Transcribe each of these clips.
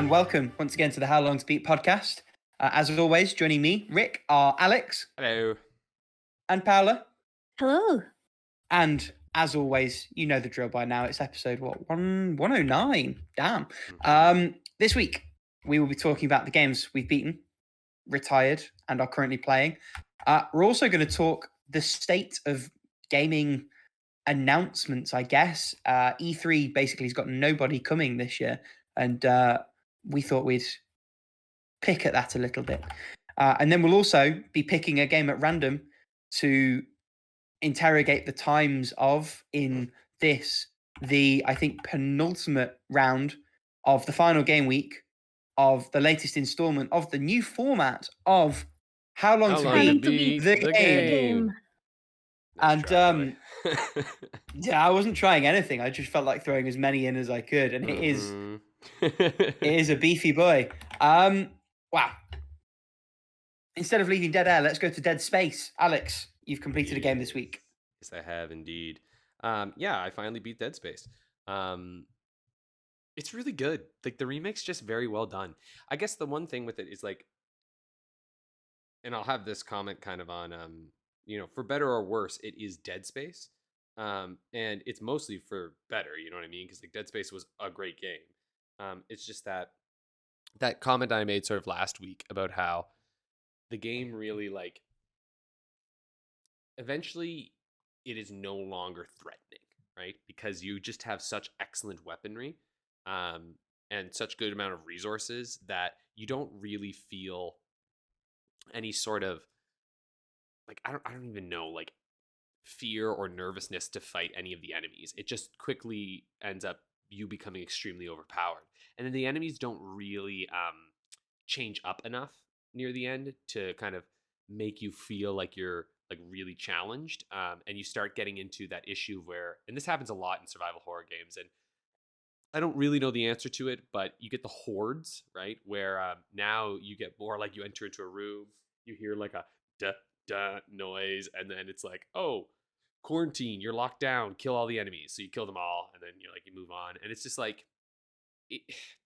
and welcome once again to the How Long to Beat podcast. As always, joining me, Rick, are Alex. Hello. And Paola. Hello. And as always, you know the drill by now. It's episode, 109? Damn. This week, we will be talking about the games we've beaten, retired, and are currently playing. We're also going to talk the state of gaming announcements, I guess. E3 basically has got nobody coming this year, and we thought we'd pick at that a little bit. And then we'll also be picking a game at random to interrogate the times of, in this, I think, penultimate round of the final game week of the latest installment of the new format of How Long to Beat the Game. And yeah, I wasn't trying anything. I just felt like throwing as many in as I could, and it is a beefy boy. Wow. Instead of leaving dead air, let's go to dead space. Alex, you've completed a game this week. Yes, I have indeed. Yeah, I finally beat Dead Space. It's really good. Like, the remake's just very well done. I guess the one thing with it is, like, and I'll have this comment kind of on, for better or worse, it is Dead Space. And it's mostly for better, you know what I mean? Because, like, Dead Space was a great game. It's just that comment I made sort of last week about how the game really, like, eventually it is no longer threatening, right? Because you just have such excellent weaponry and such good amount of resources that you don't really feel any sort of, like, I don't even know, like, fear or nervousness to fight any of the enemies. It just quickly ends up you becoming extremely overpowered. And then the enemies don't really change up enough near the end to kind of make you feel like you're, like, really challenged. And you start getting into that issue where, and this happens a lot in survival horror games, and I don't really know the answer to it, but you get the hordes, right? Where now you get more like you enter into a room, you hear like a duh noise, and then it's like, oh, quarantine, you're locked down, kill all the enemies. So you kill them all, and then you move on. And it's just like,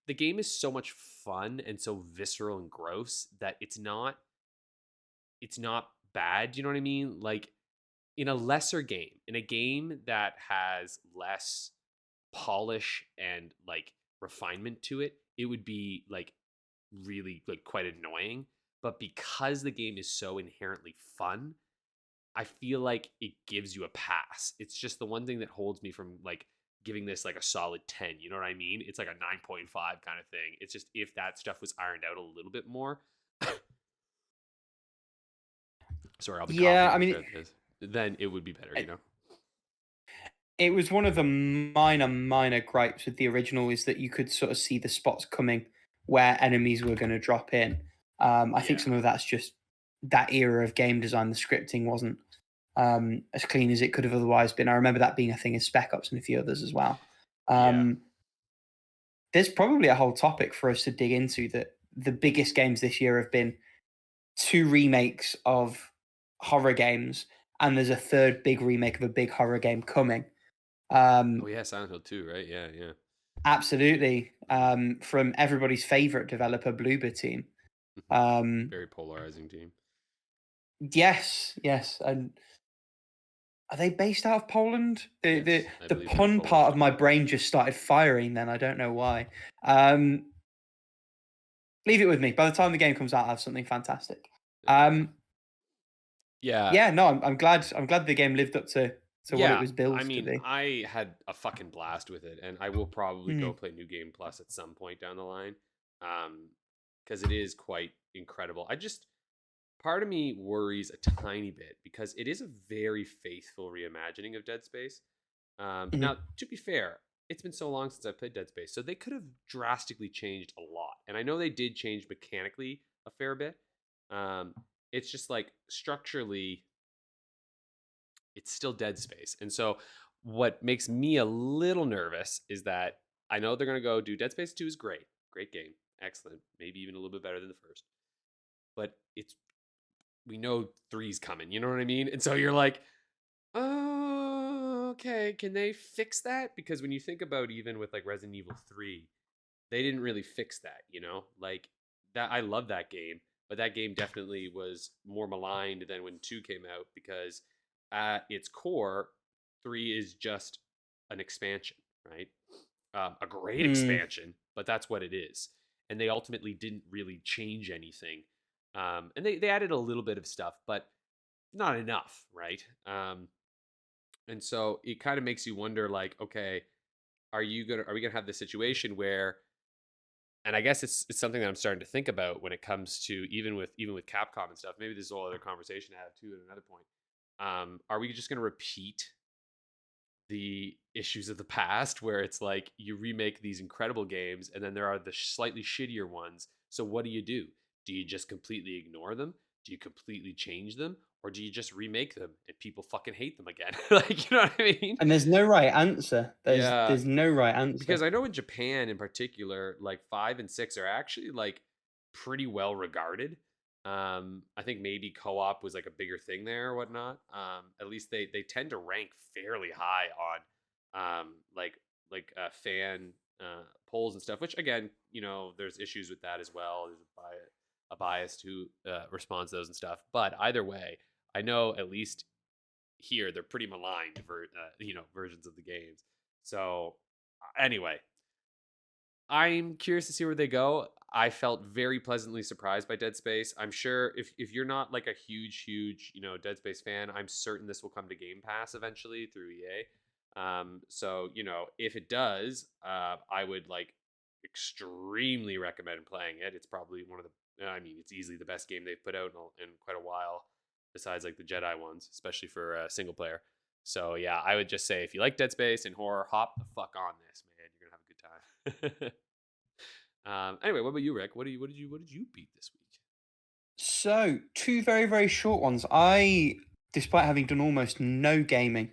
the game is so much fun and so visceral and gross that it's not bad. You know what I mean? Like, in a lesser game, in a game that has less polish and, like, refinement to it, it would be, like, really, like, quite annoying. But because the game is so inherently fun, I feel like it gives you a pass. It's just the one thing that holds me from, like, giving this like a solid 10. You know what I mean? It's like a 9.5 kind of thing. It's just, if that stuff was ironed out a little bit more. Sorry, I'll be coughing. Then it would be better, you know? It was one of the minor gripes with the original, is that you could sort of see the spots coming where enemies were going to drop in. I think some of that's just that era of game design. The scripting wasn't as clean as it could have otherwise been. I remember that being a thing in Spec Ops and a few others as well. There's probably a whole topic for us to dig into. That the biggest games this year have been 2 remakes of horror games, and there's a third big remake of a big horror game coming. Silent Hill 2, right? Yeah. Absolutely. From everybody's favorite developer, Bloober Team. Very polarizing team. Yes. And are they based out of Poland? The pun part of my brain just started firing then. I don't know why. Leave it with me. By the time the game comes out, I have something fantastic. I'm glad the game lived up to what it was built to be. I had a fucking blast with it, and I will probably go play New Game Plus at some point down the line, because it is quite incredible. Part of me worries a tiny bit, because it is a very faithful reimagining of Dead Space. Now, to be fair, it's been so long since I played Dead Space, so they could have drastically changed a lot. And I know they did change mechanically a fair bit. It's just, like, structurally, it's still Dead Space. And so what makes me a little nervous is that I know they're going to go do Dead Space 2 is great. Great game. Excellent. Maybe even a little bit better than the first. But we know 3's coming. You know what I mean? And so you're like, oh, okay. Can they fix that? Because when you think about, even with, like, Resident Evil 3, they didn't really fix that, you know? Like that I love that game, but that game definitely was more maligned than when 2 came out because at its core, 3 is just an expansion, right? A great Mm. expansion, but that's what it is. And they ultimately didn't really change anything. And they added a little bit of stuff, but not enough, right? And so it kind of makes you wonder, like, okay, are we gonna have this situation where, and I guess it's something that I'm starting to think about when it comes to even with Capcom and stuff. Maybe this is a whole other conversation to have too at another point. Are we just gonna repeat the issues of the past where it's like you remake these incredible games and then there are the slightly shittier ones? So what do you do? Do you just completely ignore them? Do you completely change them? Or do you just remake them and people fucking hate them again? Like, you know what I mean? And there's no right answer. Yeah, There's no right answer. because I know in Japan in particular, like 5 and 6 are actually like pretty well regarded. I think maybe co-op was like a bigger thing there or whatnot. At least they tend to rank fairly high on fan polls and stuff. Which again, you know, there's issues with that as well. There's a bias who responds to those and stuff. But either way, I know at least here they're pretty maligned for versions of the games. So anyway, I'm curious to see where they go. I felt very pleasantly surprised by Dead Space. I'm sure if you're not like a huge Dead Space fan, I'm certain this will come to Game Pass eventually through EA. So if it does, I would like extremely recommend playing it. It's probably one of the, I mean, it's easily the best game they've put out in quite a while, besides like the Jedi ones, especially for single player. So yeah, I would just say if you like Dead Space and horror, hop the fuck on this, man. You're gonna have a good time. Anyway, what about you, Rick? What did you beat this week? So, two very, very short ones. I, despite having done almost no gaming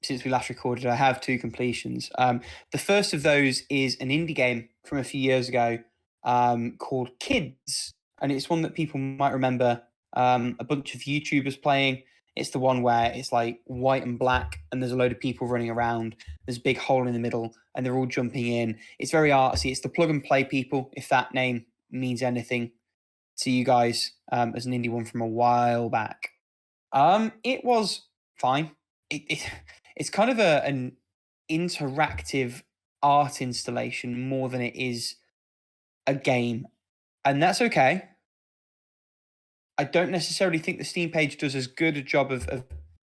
since we last recorded, I have two completions. The first of those is an indie game from a few years ago called Kids. And it's one that people might remember a bunch of YouTubers playing. It's the one where it's like white and black, and there's a load of people running around. There's a big hole in the middle, and they're all jumping in. It's very artsy. It's the plug and play people, if that name means anything to you guys, as an indie one from a while back. It was fine. It's kind of an interactive art installation more than it is a game, and that's okay. I don't necessarily think the Steam page does as good a job of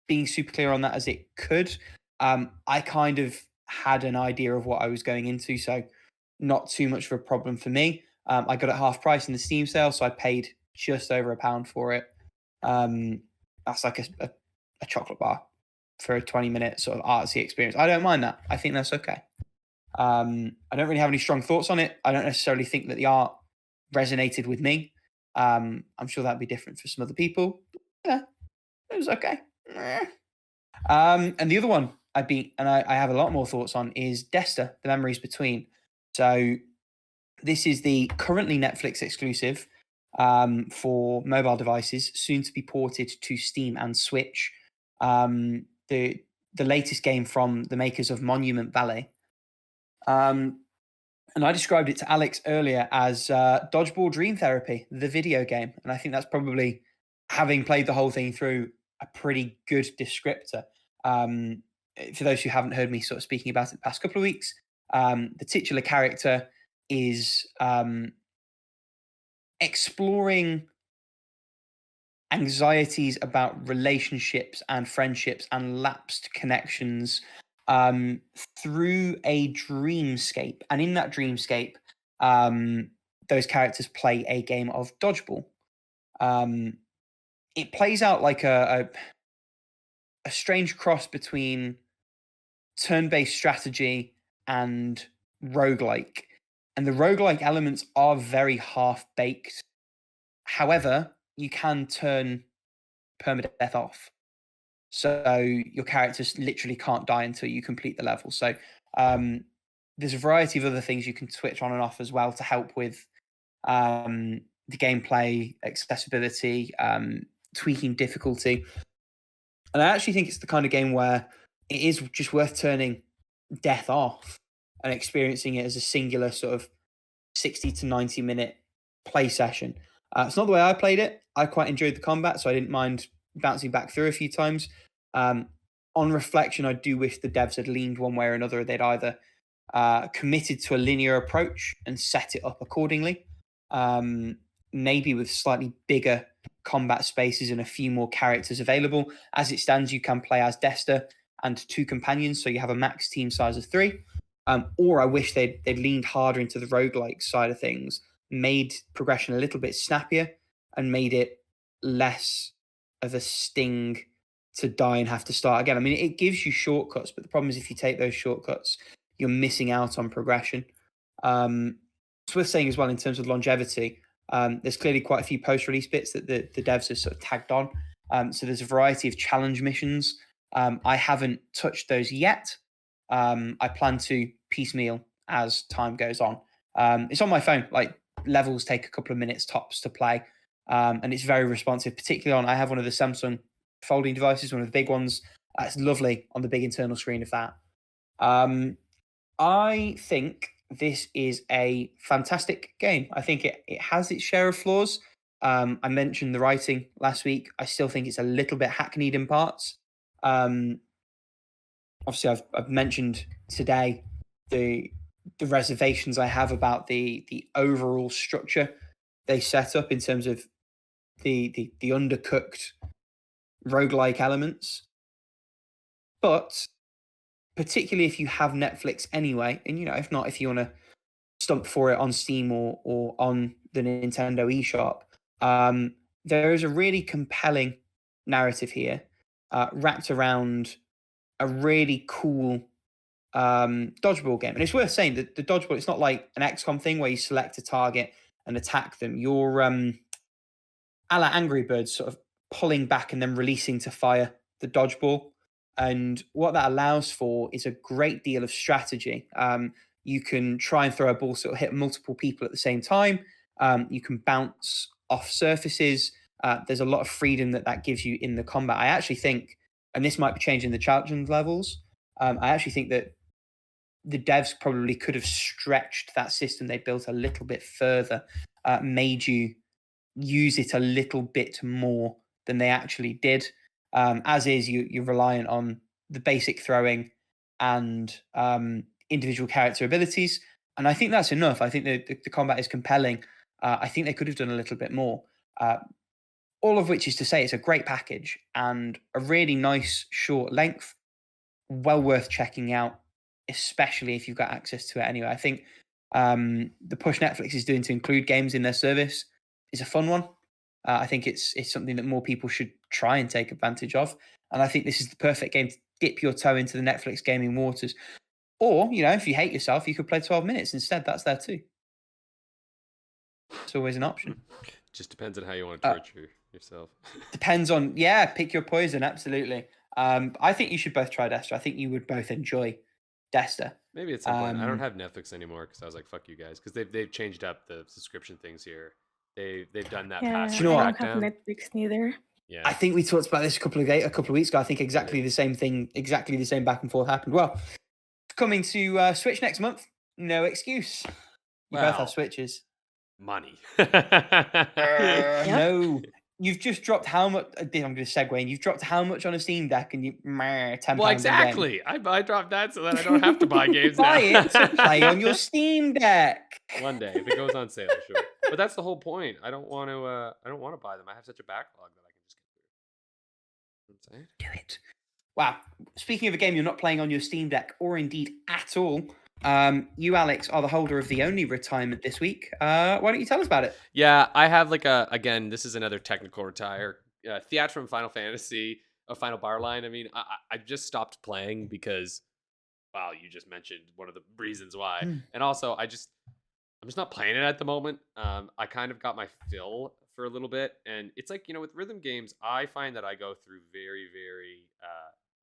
being super clear on that as it could. I kind of had an idea of what I was going into, so not too much of a problem for me. I got it half price in the Steam sale, so I paid just over £1 for it. That's like a chocolate bar for a 20-minute sort of artsy experience. I don't mind that. I think that's okay. I don't really have any strong thoughts on it. I don't necessarily think that the art resonated with me. I'm sure that'd be different for some other people. Yeah, it was okay. And the other one I beat, and I have a lot more thoughts on, is Desta, The Memories Between. So this is the currently Netflix exclusive for mobile devices, soon to be ported to Steam and Switch. The latest game from the makers of Monument Valley. And I described it to Alex earlier as Dodgeball Dream Therapy, the video game. And I think that's probably, having played the whole thing through, a pretty good descriptor. For those who haven't heard me sort of speaking about it the past couple of weeks, the titular character is exploring anxieties about relationships and friendships and lapsed connections through a dreamscape. And in that dreamscape, those characters play a game of dodgeball. It plays out like a strange cross between turn-based strategy and roguelike. And the roguelike elements are very half-baked. However, you can turn permadeath off. So your characters literally can't die until you complete the level. So there's a variety of other things you can switch on and off as well to help with the gameplay, accessibility, tweaking difficulty. And I actually think it's the kind of game where it is just worth turning death off. and experiencing it as a singular sort of 60 to 90 minute play session. It's not the way I played it. I quite enjoyed the combat, so I didn't mind bouncing back through a few times. On reflection, I do wish the devs had leaned one way or another. They'd either committed to a linear approach and set it up accordingly, maybe with slightly bigger combat spaces and a few more characters available. As it stands, you can play as Desta and 2 companions, so you have a max team size of 3. Or I wish they'd leaned harder into the roguelike side of things, made progression a little bit snappier, and made it less of a sting to die and have to start again. I mean, it gives you shortcuts, but the problem is if you take those shortcuts, you're missing out on progression. It's worth saying as well in terms of longevity, there's clearly quite a few post-release bits that the devs have sort of tagged on. So there's a variety of challenge missions. I haven't touched those yet. I plan to piecemeal as time goes on. It's on my phone. Like, levels take a couple of minutes tops to play, and it's very responsive, particularly on, I have one of the Samsung folding devices, one of the big ones. It's lovely on the big internal screen of that. I think this is a fantastic game. I think it has its share of flaws. I mentioned the writing last week. I still think it's a little bit hackneyed in parts. Obviously, I've mentioned today the reservations I have about the overall structure they set up in terms of the undercooked roguelike elements. But particularly if you have Netflix anyway, and if not, if you want to stump for it on Steam or on the Nintendo eShop, there is a really compelling narrative here, wrapped around a really cool dodgeball game. And it's worth saying that the dodgeball, it's not like an XCOM thing where you select a target and attack them. You're a la Angry Birds, sort of pulling back and then releasing to fire the dodgeball. And what that allows for is a great deal of strategy. You can try and throw a ball sort of hit multiple people at the same time. You can bounce off surfaces. There's a lot of freedom that gives you in the combat. I actually think, and this might be changing the challenge levels, I actually think that the devs probably could have stretched that system they built a little bit further, made you use it a little bit more than they actually did. As is, you're reliant on the basic throwing and individual character abilities. And I think that's enough. I think the combat is compelling. I think they could have done a little bit more. All of which is to say it's a great package and a really nice short length. Well worth checking out, especially if you've got access to it anyway. I think the push Netflix is doing to include games in their service is a fun one. I think it's something that more people should try and take advantage of. And I think this is the perfect game to dip your toe into the Netflix gaming waters. Or, if you hate yourself, you could play 12 minutes instead. That's there too. It's always an option. Just depends on how you want to torture yourself. Depends on, pick your poison, absolutely. I think you should both try Desta. I think you would both enjoy Desta. Maybe at some point. I don't have Netflix anymore because I was like, fuck you guys. Because they've changed up the subscription things here. They've done that past I don't have Netflix neither. Yeah. I think we talked about this a couple of weeks ago. I think exactly the same thing, exactly the same back and forth happened. Well, coming to Switch next month, no excuse. You both have Switches. Money. No. You've just dropped how much? I'm going to segue in. You've dropped how much on a Steam Deck, and you £10. Well, exactly. I dropped that so that I don't have to buy games buy now. it to play on your Steam Deck. One day, if it goes on sale, sure. But that's the whole point. I don't want to. I don't want to buy them. I have such a backlog that I can just get through. Do it. Wow. Speaking of a game you're not playing on your Steam Deck, or indeed at all, you, Alex, are the holder of the only retirement this week. Why don't you tell us about it? Yeah, I have again, this is another technical retire. Theatrhythm Final Fantasy, a Final Bar Line. I mean, I just stopped playing because, wow, you just mentioned one of the reasons why. And also, I'm just not playing it at the moment. I kind of got my fill for a little bit. And it's like, with rhythm games, I find that I go through very, very,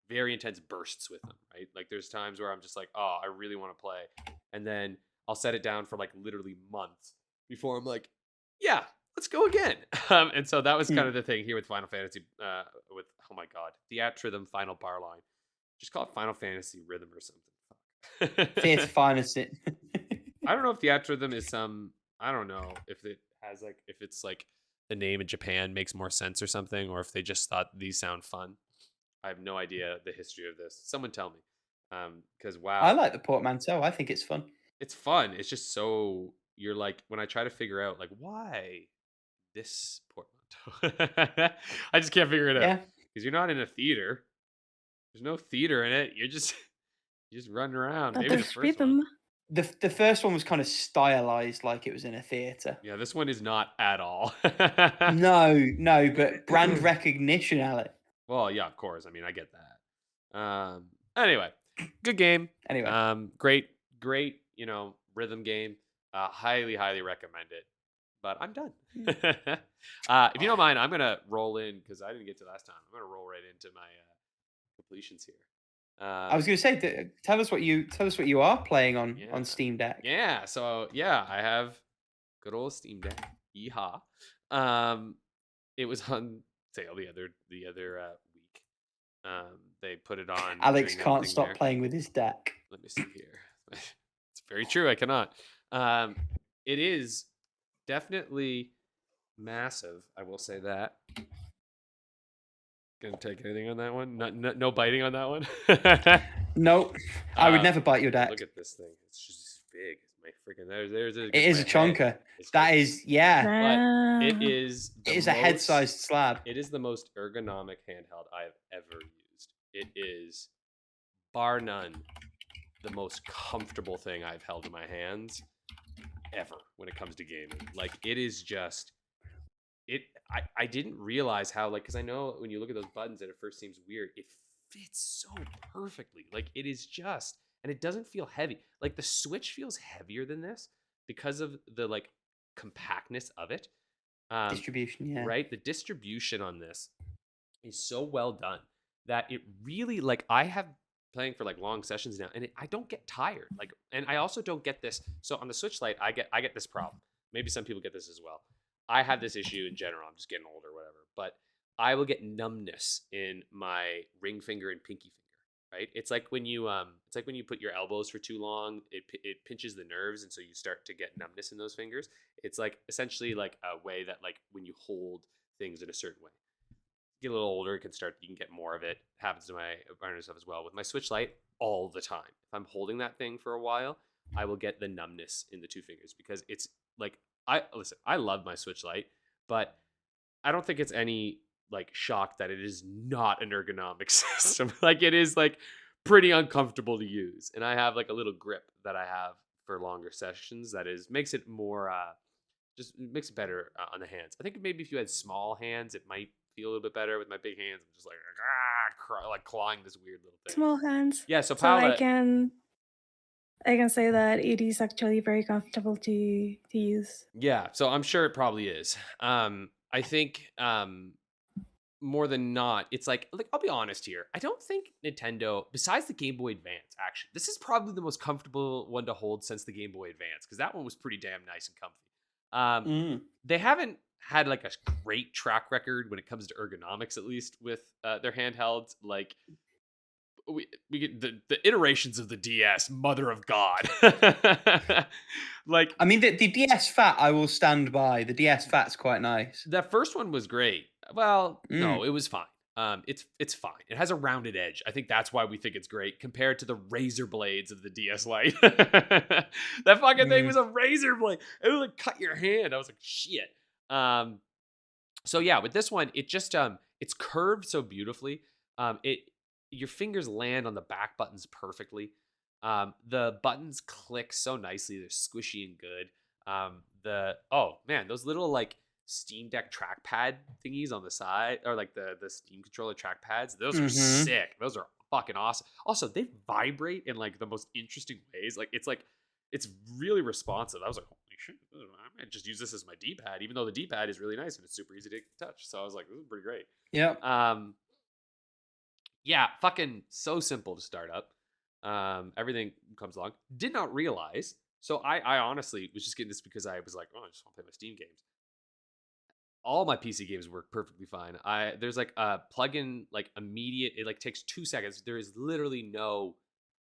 very intense bursts with them, right? Like there's times where I'm just like, oh, I really want to play. And then I'll set it down for like literally months before I'm like, yeah, let's go again. And so that was kind of the thing here with Final Fantasy, with, oh my God, Theatrhythm Final Bar Line. Just call it Final Fantasy Rhythm or something. Theatre finest. It. I don't know if Theatrhythm is some. I don't know if it has like if it's like the name in Japan makes more sense or something, or if they just thought these sound fun. I have no idea the history of this. Someone tell me. Because I wow, like the portmanteau. I think it's fun. it's fun. It's just so you're like when I try to figure out like why this portmanteau, I just can't figure it out Yeah. because you're not in a theater. There's no theater in it. You just running around. But Maybe the there's first one. rhythm. The first one was kind of stylized like it was in a theatre. Yeah, this one is not at all. No, but brand recognition, Alec. Well, yeah, of course. I mean, I get that. Anyway, good game. Anyway. Great, rhythm game. Highly, highly recommend it. But I'm done. If you don't mind, I'm gonna roll in because I didn't get to last time. I'm gonna roll right into my completions here. I was going to say, tell us what you are playing on Yeah. Steam Deck. Yeah. So I have good old Steam Deck. Yeehaw. It was on sale the other week. They put it on. Alex during can't everything stop there. playing with his deck. Let me see here. It's very true. I cannot. It is definitely massive. I will say that. Gonna take anything on that one? No biting on that one. Nope. I would never bite your deck. Look at this thing. It's just big. It's my freaking. There's It is a chonker. It's That great. is, yeah. But it Wow. is. It is a head-sized slab. It is the most ergonomic handheld I've ever used. It is, bar none, the most comfortable thing I've held in my hands ever when it comes to gaming. Like it is just it. I didn't realize how because I know when you look at those buttons it first seems weird. It fits so perfectly. Like it is just and it doesn't feel heavy. Like the Switch feels heavier than this because of the like compactness of it. Distribution, yeah. Right? The distribution on this is so well done that it really like I have playing for like long sessions now and I don't get tired. Like and I also don't get this. So on the Switch Lite, I get this problem. Maybe some people get this as well. I have this issue in general. I'm just getting older, whatever. But I will get numbness in my ring finger and pinky finger. Right? It's like when you put your elbows for too long, it pinches the nerves, and so you start to get numbness in those fingers. It's like essentially like a way that like when you hold things in a certain way. Get a little older, you can get more of it. Happens to my partner stuff as well. With my Switch Lite, all the time. If I'm holding that thing for a while, I will get the numbness in the two fingers because it's like I love my Switch Lite, but I don't think it's any like shock that it is not an ergonomic system. Like it is like pretty uncomfortable to use. And I have like a little grip that I have for longer sessions that makes it more just makes it better on the hands. I think maybe if you had small hands, it might feel a little bit better. With my big hands, I'm just like clawing this weird little thing. Small hands. Yeah, so I Paula, can say that it is actually very comfortable to use. yeah, so I'm sure it probably is. I think more than not, it's like I'll be honest here. I don't think Nintendo, besides the Game Boy Advance, actually, this is probably the most comfortable one to hold since the Game Boy Advance because that one was pretty damn nice and comfy. They haven't had like a great track record when it comes to ergonomics, at least with their handhelds. Like we get the iterations of the DS, mother of God. Like I mean, the DS Fat, I will stand by. The DS Fat's quite nice. that first one was great. Well, no, it was fine. It's fine. It has a rounded edge. I think that's why we think it's great compared to the razor blades of the DS Lite. That fucking thing was a razor blade. It would like cut your hand. I was like, shit. So yeah, with this one, it just it's curved so beautifully. Your fingers land on the back buttons perfectly. The buttons click so nicely. They're squishy and good. Oh man, those little like Steam Deck trackpad thingies on the side, or like the Steam controller trackpads, those are sick. Those are fucking awesome. Also, they vibrate in like the most interesting ways. Like it's really responsive. I was like, holy shit, I might just use this as my D-pad, even though the D-pad is really nice and it's super easy to touch. So I was like, this is pretty great. Yeah. Yeah, fucking so simple to start up. Everything comes along. Did not realize. So I honestly was just getting this because I was like, oh, I just want to play my Steam games. All my PC games work perfectly fine. There's like a plug-in, like immediate. It like takes 2 seconds. There is literally no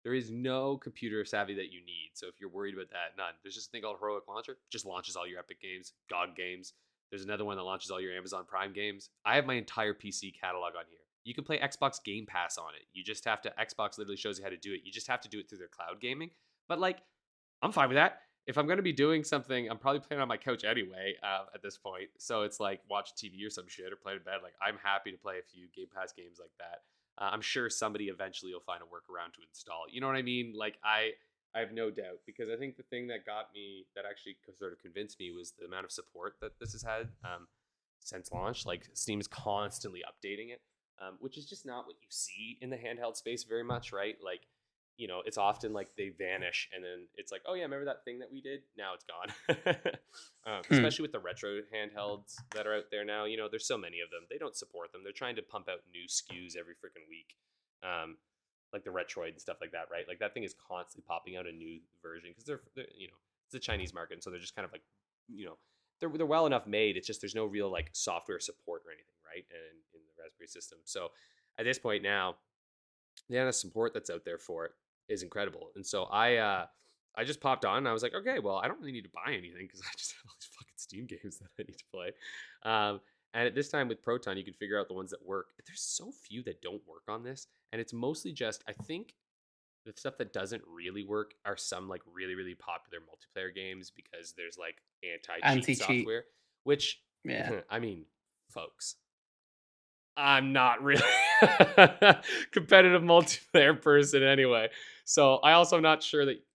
There is no computer savvy that you need. So if you're worried about that, none. There's just a thing called Heroic Launcher. Just launches all your Epic games, GOG games. There's another one that launches all your Amazon Prime games. I have my entire PC catalog on here. You can play Xbox Game Pass on it. You just have to, Xbox literally shows you how to do it. You just have to do it through their cloud gaming. But like, I'm fine with that. If I'm going to be doing something, I'm probably playing on my couch anyway at this point. So it's like watch TV or some shit or play in bed. Like, I'm happy to play a few Game Pass games like that. I'm sure somebody eventually will find a workaround to install. You know what I mean? Like, I have no doubt, because I think the thing that got me, that actually sort of convinced me, was the amount of support that this has had since launch. Like, Steam's constantly updating it, which is just not what you see in the handheld space very much, right? Like, you know, it's often like they vanish and then it's like, oh yeah, remember that thing that we did? Now it's gone. Especially with the retro handhelds that are out there now. You know, there's so many of them. They don't support them. They're trying to pump out new SKUs every freaking week. Like the Retroid and stuff like that, right? Like that thing is constantly popping out a new version because they're, you know, it's a Chinese market. And so they're just kind of like, you know, they're well enough made. It's just there's no real like software support or anything, right? And in the Raspberry system. So at this point now, the amount of support that's out there for it is incredible. And so I just popped on and I was like, okay, well, I don't really need to buy anything because I just have all these fucking Steam games that I need to play. And at this time with Proton, you can figure out the ones that work. There's so few that don't work on this. And it's mostly just, I think the stuff that doesn't really work are some like really, really popular multiplayer games because there's like anti-cheat software, which, yeah, I mean, folks, I'm not really competitive multiplayer person anyway. So I also am not sure that,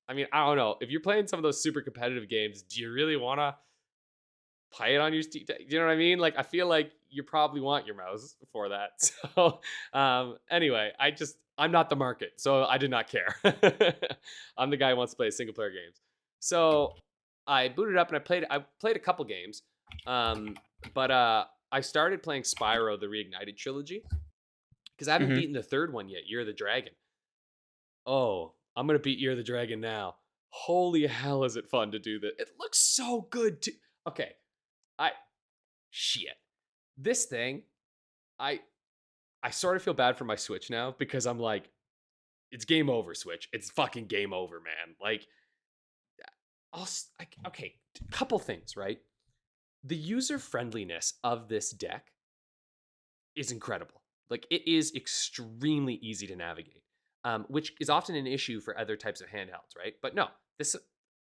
I mean, I don't know. If you're playing some of those super competitive games, do you really want to play it on your Steam? Do you know what I mean? Like, I feel like you probably want your mouse for that. So anyway, I'm not the market. So I did not care. I'm the guy who wants to play single player games. So I booted up and I played a couple games. But I started playing Spyro, the Reignited Trilogy, because I haven't beaten the third one yet, Year of the Dragon. Oh, I'm going to beat Year of the Dragon now. Holy hell, is it fun to do that. It looks so good, too. Okay, shit. This thing, I sort of feel bad for my Switch now, because I'm like, it's game over, Switch. It's fucking game over, man. Like, okay, couple things, right? The user friendliness of this deck is incredible. Like, it is extremely easy to navigate, which is often an issue for other types of handhelds, right? But no, this is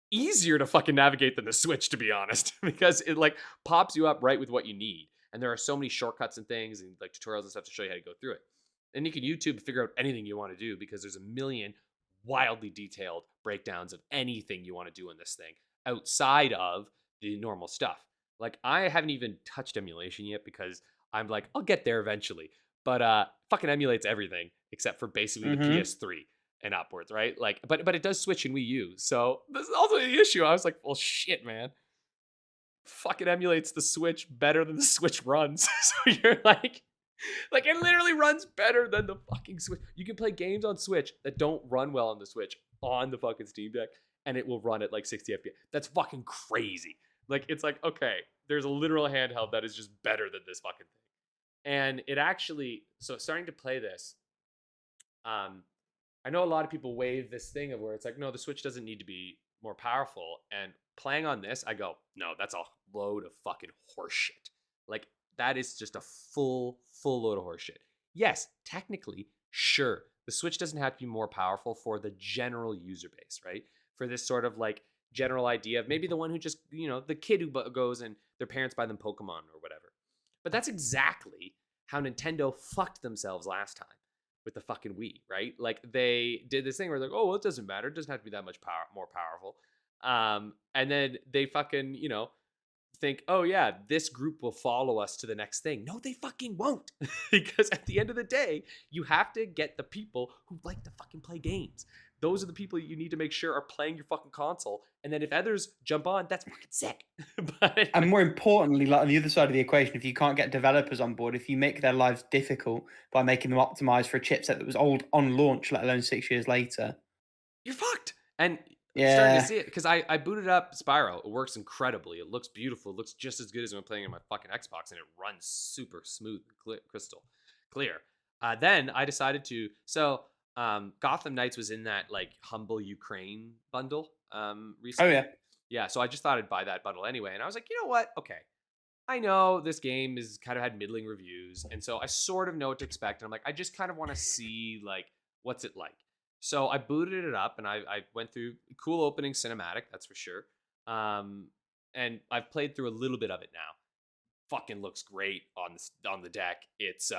easier to fucking navigate than the Switch, to be honest, because it like pops you up right with what you need. And there are so many shortcuts and things and like tutorials and stuff to show you how to go through it. And you can YouTube figure out anything you want to do because there's a million wildly detailed breakdowns of anything you want to do in this thing outside of the normal stuff. Like, I haven't even touched emulation yet because I'm like, I'll get there eventually. But fucking emulates everything except for basically the PS3 and upwards, right? Like, but it does Switch and Wii U. So this is also the issue. I was like, well, shit, man. Fucking emulates the Switch better than the Switch runs. So you're like it literally runs better than the fucking Switch. You can play games on Switch that don't run well on the Switch on the fucking Steam Deck, and it will run at like 60 FPS. That's fucking crazy. Like, it's like, okay, there's a literal handheld that is just better than this fucking thing. And it actually, so starting to play this, I know a lot of people wave this thing of where it's like, no, the Switch doesn't need to be more powerful. And playing on this, I go, no, that's a load of fucking horseshit. Like, that is just a full load of horseshit. Yes, technically, sure, the Switch doesn't have to be more powerful for the general user base, right? For this sort of like general idea of maybe the one who just, you know, the kid who goes and their parents buy them Pokemon or whatever. But that's exactly how Nintendo fucked themselves last time with the fucking Wii, right? Like, they did this thing where they're like, oh, well, it doesn't matter. It doesn't have to be that much more powerful. And then they fucking, you know, think, oh yeah, this group will follow us to the next thing. No, they fucking won't. Because at the end of the day, you have to get the people who like to fucking play games. Those are the people you need to make sure are playing your fucking console. And then if others jump on, that's fucking sick. But and more importantly, like on the other side of the equation, if you can't get developers on board, if you make their lives difficult by making them optimize for a chipset that was old on launch, let alone 6 years later, you're fucked. And yeah, I'm starting to see it because I booted up Spyro. It works incredibly. It looks beautiful. It looks just as good as when I'm playing on my fucking Xbox, and it runs super smooth, crystal clear. Then I decided to, so Gotham Knights was in that like Humble Ukraine bundle Oh recently. yeah. Yeah, so I just thought I'd buy that bundle anyway. And I was like, you know what? Okay. I know this game is kind of had middling reviews, and so I sort of know what to expect. And I'm like, I just kind of want to see like what's it like. So I booted it up and I went through cool opening cinematic, that's for sure. And I've played through a little bit of it now. Fucking looks great on the deck. It's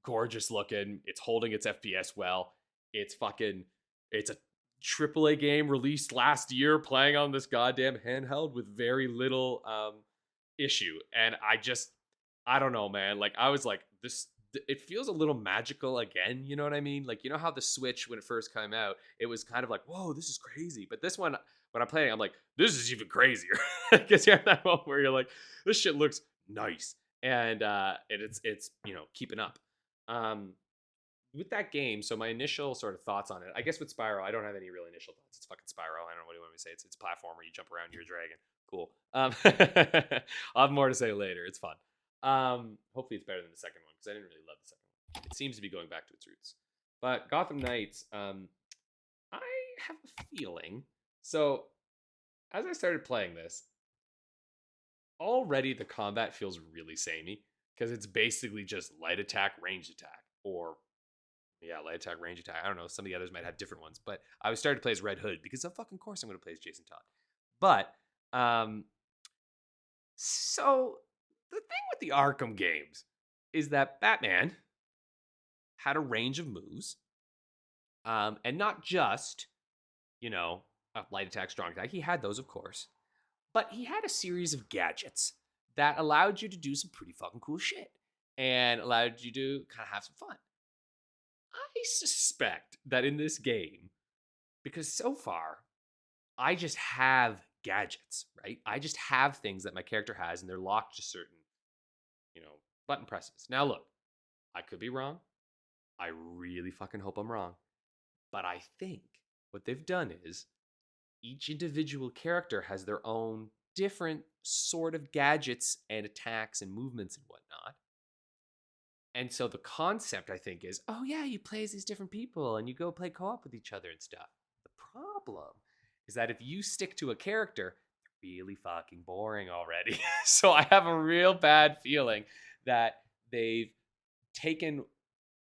gorgeous looking. It's holding its FPS well. It's a AAA game released last year playing on this goddamn handheld with very little issue. And I don't know, man. Like I was like, this it feels a little magical again, you know what I mean? Like, you know how the Switch when it first came out, it was kind of like, whoa, this is crazy. But this one, when I'm playing, I'm like, this is even crazier. Because you have that moment where you're like, this shit looks nice. And it's keeping up. With that game, so my initial sort of thoughts on it, I guess with Spyro, I don't have any real initial thoughts. It's fucking Spyro. I don't know what do you want me to say. It's a platformer. You jump around, you're a dragon. Cool. I'll have more to say later. It's fun. Hopefully it's better than the second one because I didn't really love the second one. It seems to be going back to its roots. But Gotham Knights, I have a feeling. So as I started playing this, already the combat feels really samey because it's basically just light attack, ranged attack, or light attack, range attack. I don't know. Some of the others might have different ones, but I was starting to play as Red Hood because of fucking course I'm going to play as Jason Todd. But so the thing with the Arkham games is that Batman had a range of moves, and not just a light attack, strong attack. He had those, of course, but he had a series of gadgets that allowed you to do some pretty fucking cool shit and allowed you to kind of have some fun. I suspect that in this game, because so far, I just have gadgets, right? I just have things that my character has, and they're locked to certain, button presses. Now, look, I could be wrong. I really fucking hope I'm wrong. But I think what they've done is each individual character has their own different sort of gadgets and attacks and movements and whatnot. And so the concept, I think, is, oh yeah, you play as these different people and you go play co-op with each other and stuff. The problem is that if you stick to a character, they're really fucking boring already. So I have a real bad feeling that they've taken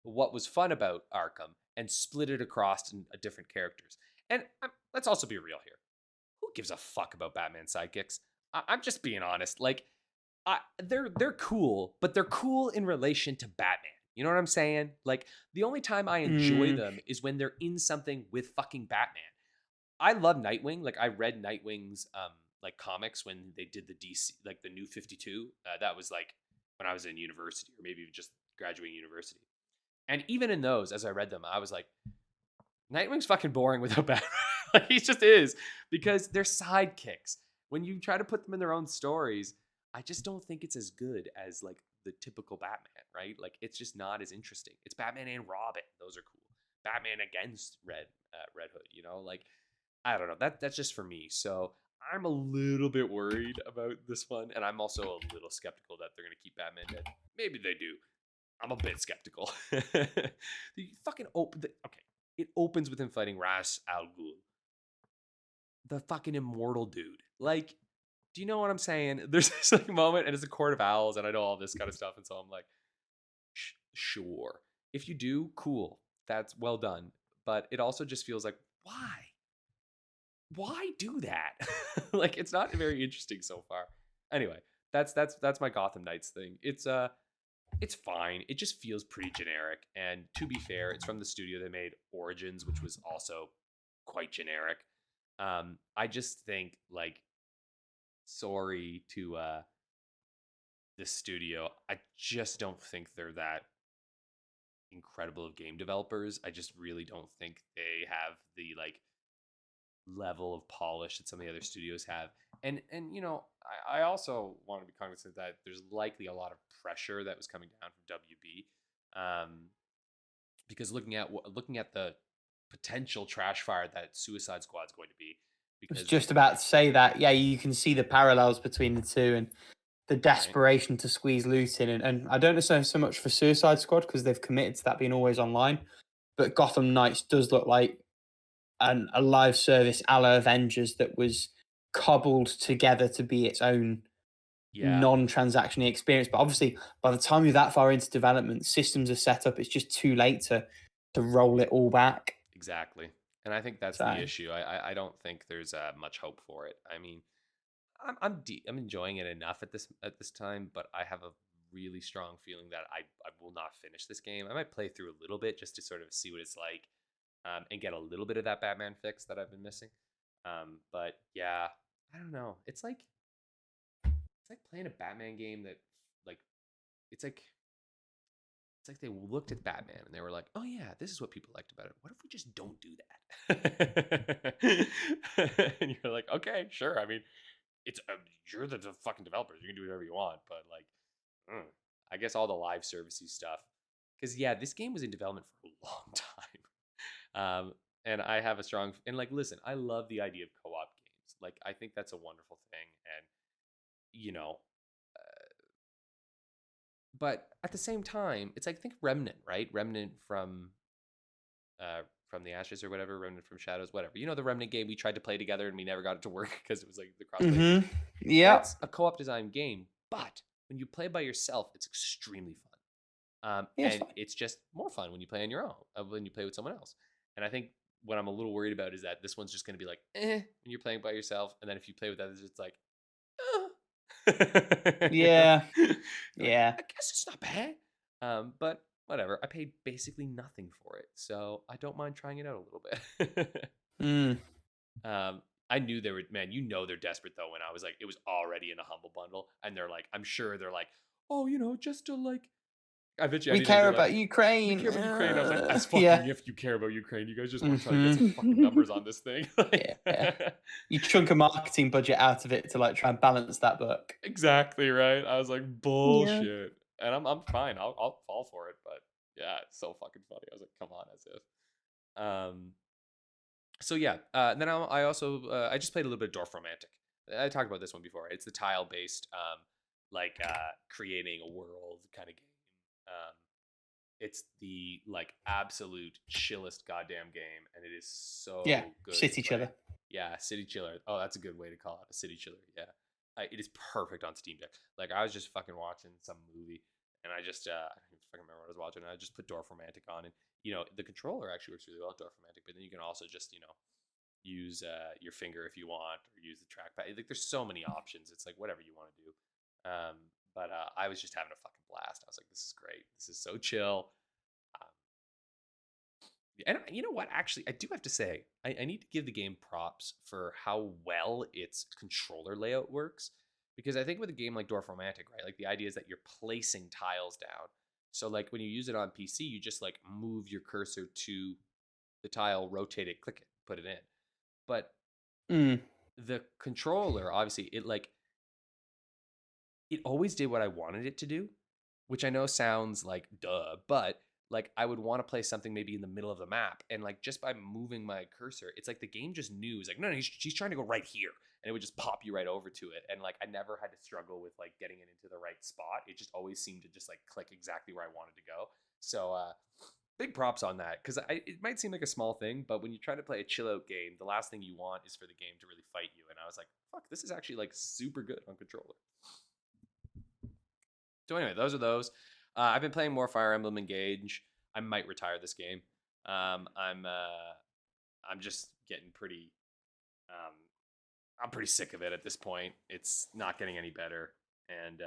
what was fun about Arkham and split it across different characters. And let's also be real here. Who gives a fuck about Batman sidekicks? I'm just being honest. Like, they're cool, but they're cool in relation to Batman. You know what I'm saying? Like, the only time I enjoy them is when they're in something with fucking Batman. I love Nightwing. Like, I read Nightwing's like comics when they did the DC, like the New 52. That was like when I was in university, or maybe just graduating university. And even in those, as I read them, I was like, Nightwing's fucking boring without Batman. Like, he just is, because they're sidekicks. When you try to put them in their own stories, I just don't think it's as good as like the typical Batman, right? Like, it's just not as interesting. It's Batman and Robin; those are cool. Batman against Red Hood, like, I don't know. That's just for me. So I'm a little bit worried about this one, and I'm also a little skeptical that they're gonna keep Batman dead. Maybe they do. I'm a bit skeptical. The fucking it opens with him fighting Ras Al Ghul, the fucking immortal dude. Like, do you know what I'm saying? There's this like moment, and it's a court of owls, and I know all this kind of stuff, and so I'm like, sure. If you do, cool. That's well done. But it also just feels like, why? Why do that? Like, it's not very interesting so far. Anyway, that's my Gotham Knights thing. It's fine. It just feels pretty generic. And to be fair, it's from the studio that made Origins, which was also quite generic. I just think, like, sorry to this studio. I just don't think they're that incredible of game developers. I just really don't think they have the like level of polish that some of the other studios have. And I also want to be cognizant that there's likely a lot of pressure that was coming down from WB, because looking at the potential trash fire that Suicide Squad's going to be. I was just about to say that. Yeah, you can see the parallels between the two and the desperation to squeeze loot in. And I don't know so much for Suicide Squad because they've committed to that being always online. but Gotham Knights does look like a live service a la Avengers that was cobbled together to be its own non-transactional experience. But obviously, by the time you're that far into development, systems are set up. It's just too late to roll it all back. Exactly. And I think that's the issue. I don't think there's much hope for it. I mean, I'm enjoying it enough at this time, but I have a really strong feeling that I will not finish this game. I might play through a little bit just to sort of see what it's like, and get a little bit of that Batman fix that I've been missing. But yeah, I don't know. It's like playing a Batman game that like it's like they looked at Batman and they were like, "Oh yeah, this is what people liked about it. What if we just don't do that?" And you're like, "Okay, sure. I mean, it's you're the fucking developers. You can do whatever you want, but like, I guess all the live servicey stuff. Because yeah, this game was in development for a long time, and I have a strong like. Listen, I love the idea of co-op games. Like, I think that's a wonderful thing, and but at the same time, it's like think Remnant, right? Remnant from the Ashes or whatever, Remnant from Shadows, whatever. The Remnant game we tried to play together and we never got it to work because it was like the crossplay. Mm-hmm. Yeah, that's a co-op design game, but when you play by yourself, it's extremely fun. And it's just more fun when you play on your own, when you play with someone else. And I think what I'm a little worried about is that this one's just going to be like, when you're playing by yourself, and then if you play with others, it's like, yeah. I guess it's not bad. But whatever. I paid basically nothing for it, so I don't mind trying it out a little bit. I knew they were, man, they're desperate though when I was like, it was already in a humble bundle, and they're like, I'm sure they're like, oh, just to like, I bet you we care about Ukraine. We care about Ukraine. I was like, that's fucking if you care about Ukraine, you guys just want to try to get some fucking numbers on this thing. You chunk a marketing budget out of it to like try and balance that book. Exactly right. I was like, bullshit. And I'm fine. I'll fall for it, but yeah, it's so fucking funny. I was like, come on, as if. So yeah. Then I also I just played a little bit of Dorf Romantik. I talked about this one before. It's the tile based, creating a world kind of game. It's the like absolute chillest goddamn game, and it is so good. City chiller. Yeah, city chiller. Oh, that's a good way to call it, a city chiller. Yeah, it is perfect on Steam Deck. Like I was just fucking watching some movie, and I just I don't even fucking remember what I was watching. And I just put Dorf Romantik on, and the controller actually works really well at Dorf Romantik. But then you can also just use your finger if you want, or use the trackpad. Like there's so many options. It's like whatever you want to do. But I was just having a fucking blast. I was like, this is great. This is so chill. And you know what? Actually, I do have to say, I need to give the game props for how well its controller layout works. Because I think with a game like Dorf Romantik, right? Like the idea is that you're placing tiles down. So like when you use it on PC, you just like move your cursor to the tile, rotate it, click it, put it in. But the controller, obviously, it always did what I wanted it to do, which I know sounds like duh, but like I would want to play something maybe in the middle of the map, and like just by moving my cursor, it's like the game just knew, it's like, no, she's trying to go right here, and it would just pop you right over to it. And like I never had to struggle with like getting it into the right spot. It just always seemed to just like click exactly where I wanted to go. So big props on that, because it might seem like a small thing, but when you try to play a chill out game, the last thing you want is for the game to really fight you. And I was like, fuck, this is actually like super good on controller. So anyway, those are those. I've been playing more Fire Emblem Engage. I might retire this game. I'm just getting pretty. I'm pretty sick of it at this point. It's not getting any better, and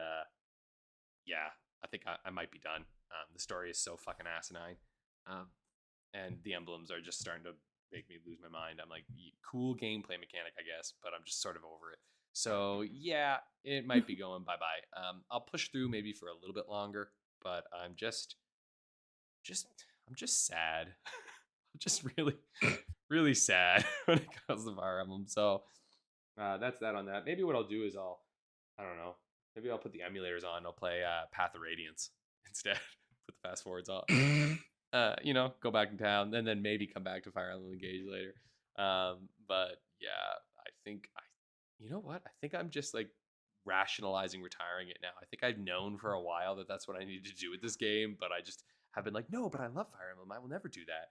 yeah, I think I might be done. The story is so fucking asinine, and the emblems are just starting to make me lose my mind. I'm like, cool gameplay mechanic, I guess, but I'm just sort of over it. So yeah, it might be going bye-bye. I'll push through maybe for a little bit longer, but I'm just sad. I'm just really, really sad when it comes to Fire Emblem. So that's that on that. Maybe what I'll do is I don't know, maybe I'll put the emulators on. I'll play Path of Radiance instead. Put the fast forwards on. Go back in town, and then maybe come back to Fire Emblem Engage later. But yeah, I think you know what? I think I'm just like rationalizing retiring it now. I think I've known for a while that that's what I need to do with this game, but I just have been like, no, but I love Fire Emblem. I will never do that.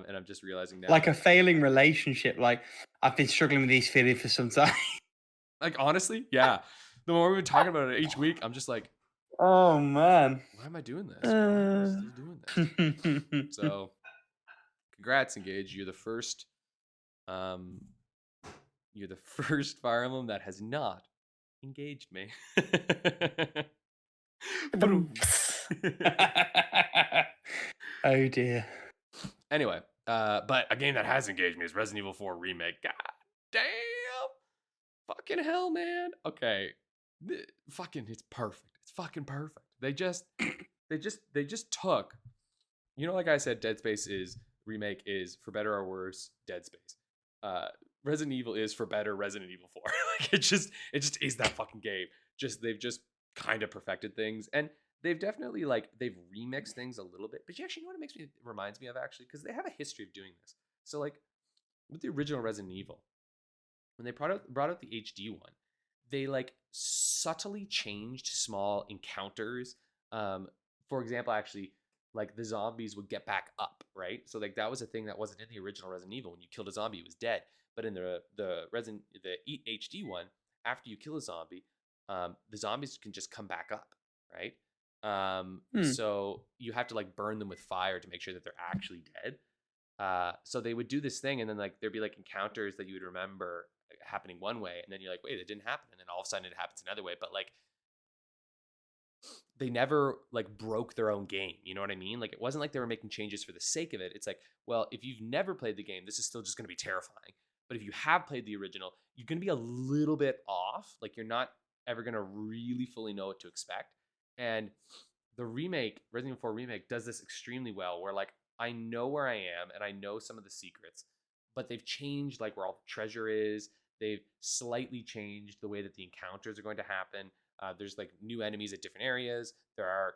And I'm just realizing now, Like a failing relationship. Like, I've been struggling with these feelings for some time. like honestly, yeah. The more we've been talking about it each week, I'm just like, Oh man. why am I doing this? Why am I still doing this? So So, congrats, Engage. You're the first. You're the first Fire Emblem that has not engaged me. oh dear. Anyway, but a game that has engaged me is Resident Evil 4 Remake. God damn. Fucking hell, man. Okay. Fucking, it's perfect. It's fucking perfect. They just took, like I said, Dead Space is Remake is for better or worse Dead Space. Resident Evil is for better Resident Evil 4. Like it just is that fucking game. They've just kind of perfected things, and they've definitely they've remixed things a little bit. But you actually know what it reminds me of actually, because they have a history of doing this. So like with the original Resident Evil, when they brought out the HD one, they subtly changed small encounters. For example, actually, like the zombies would get back up, right? So that was a thing that wasn't in the original Resident Evil. When you killed a zombie, it was dead. But in the HD one, after you kill a zombie, the zombies can just come back up, right? So you have to burn them with fire to make sure that they're actually dead. So they would do this thing, and then there'd be encounters that you would remember happening one way, and then you're like, wait, it didn't happen, and then all of a sudden it happens another way. But they never broke their own game. You know what I mean? It wasn't like they were making changes for the sake of it. It's well, if you've never played the game, this is still just going to be terrifying. But if you have played the original, you're going to be a little bit off. You're not ever going to really fully know what to expect. And the remake, Resident Evil 4 Remake, does this extremely well, where I know where I am and I know some of the secrets, but they've changed where all the treasure is. They've slightly changed the way that the encounters are going to happen. There's new enemies at different areas. There are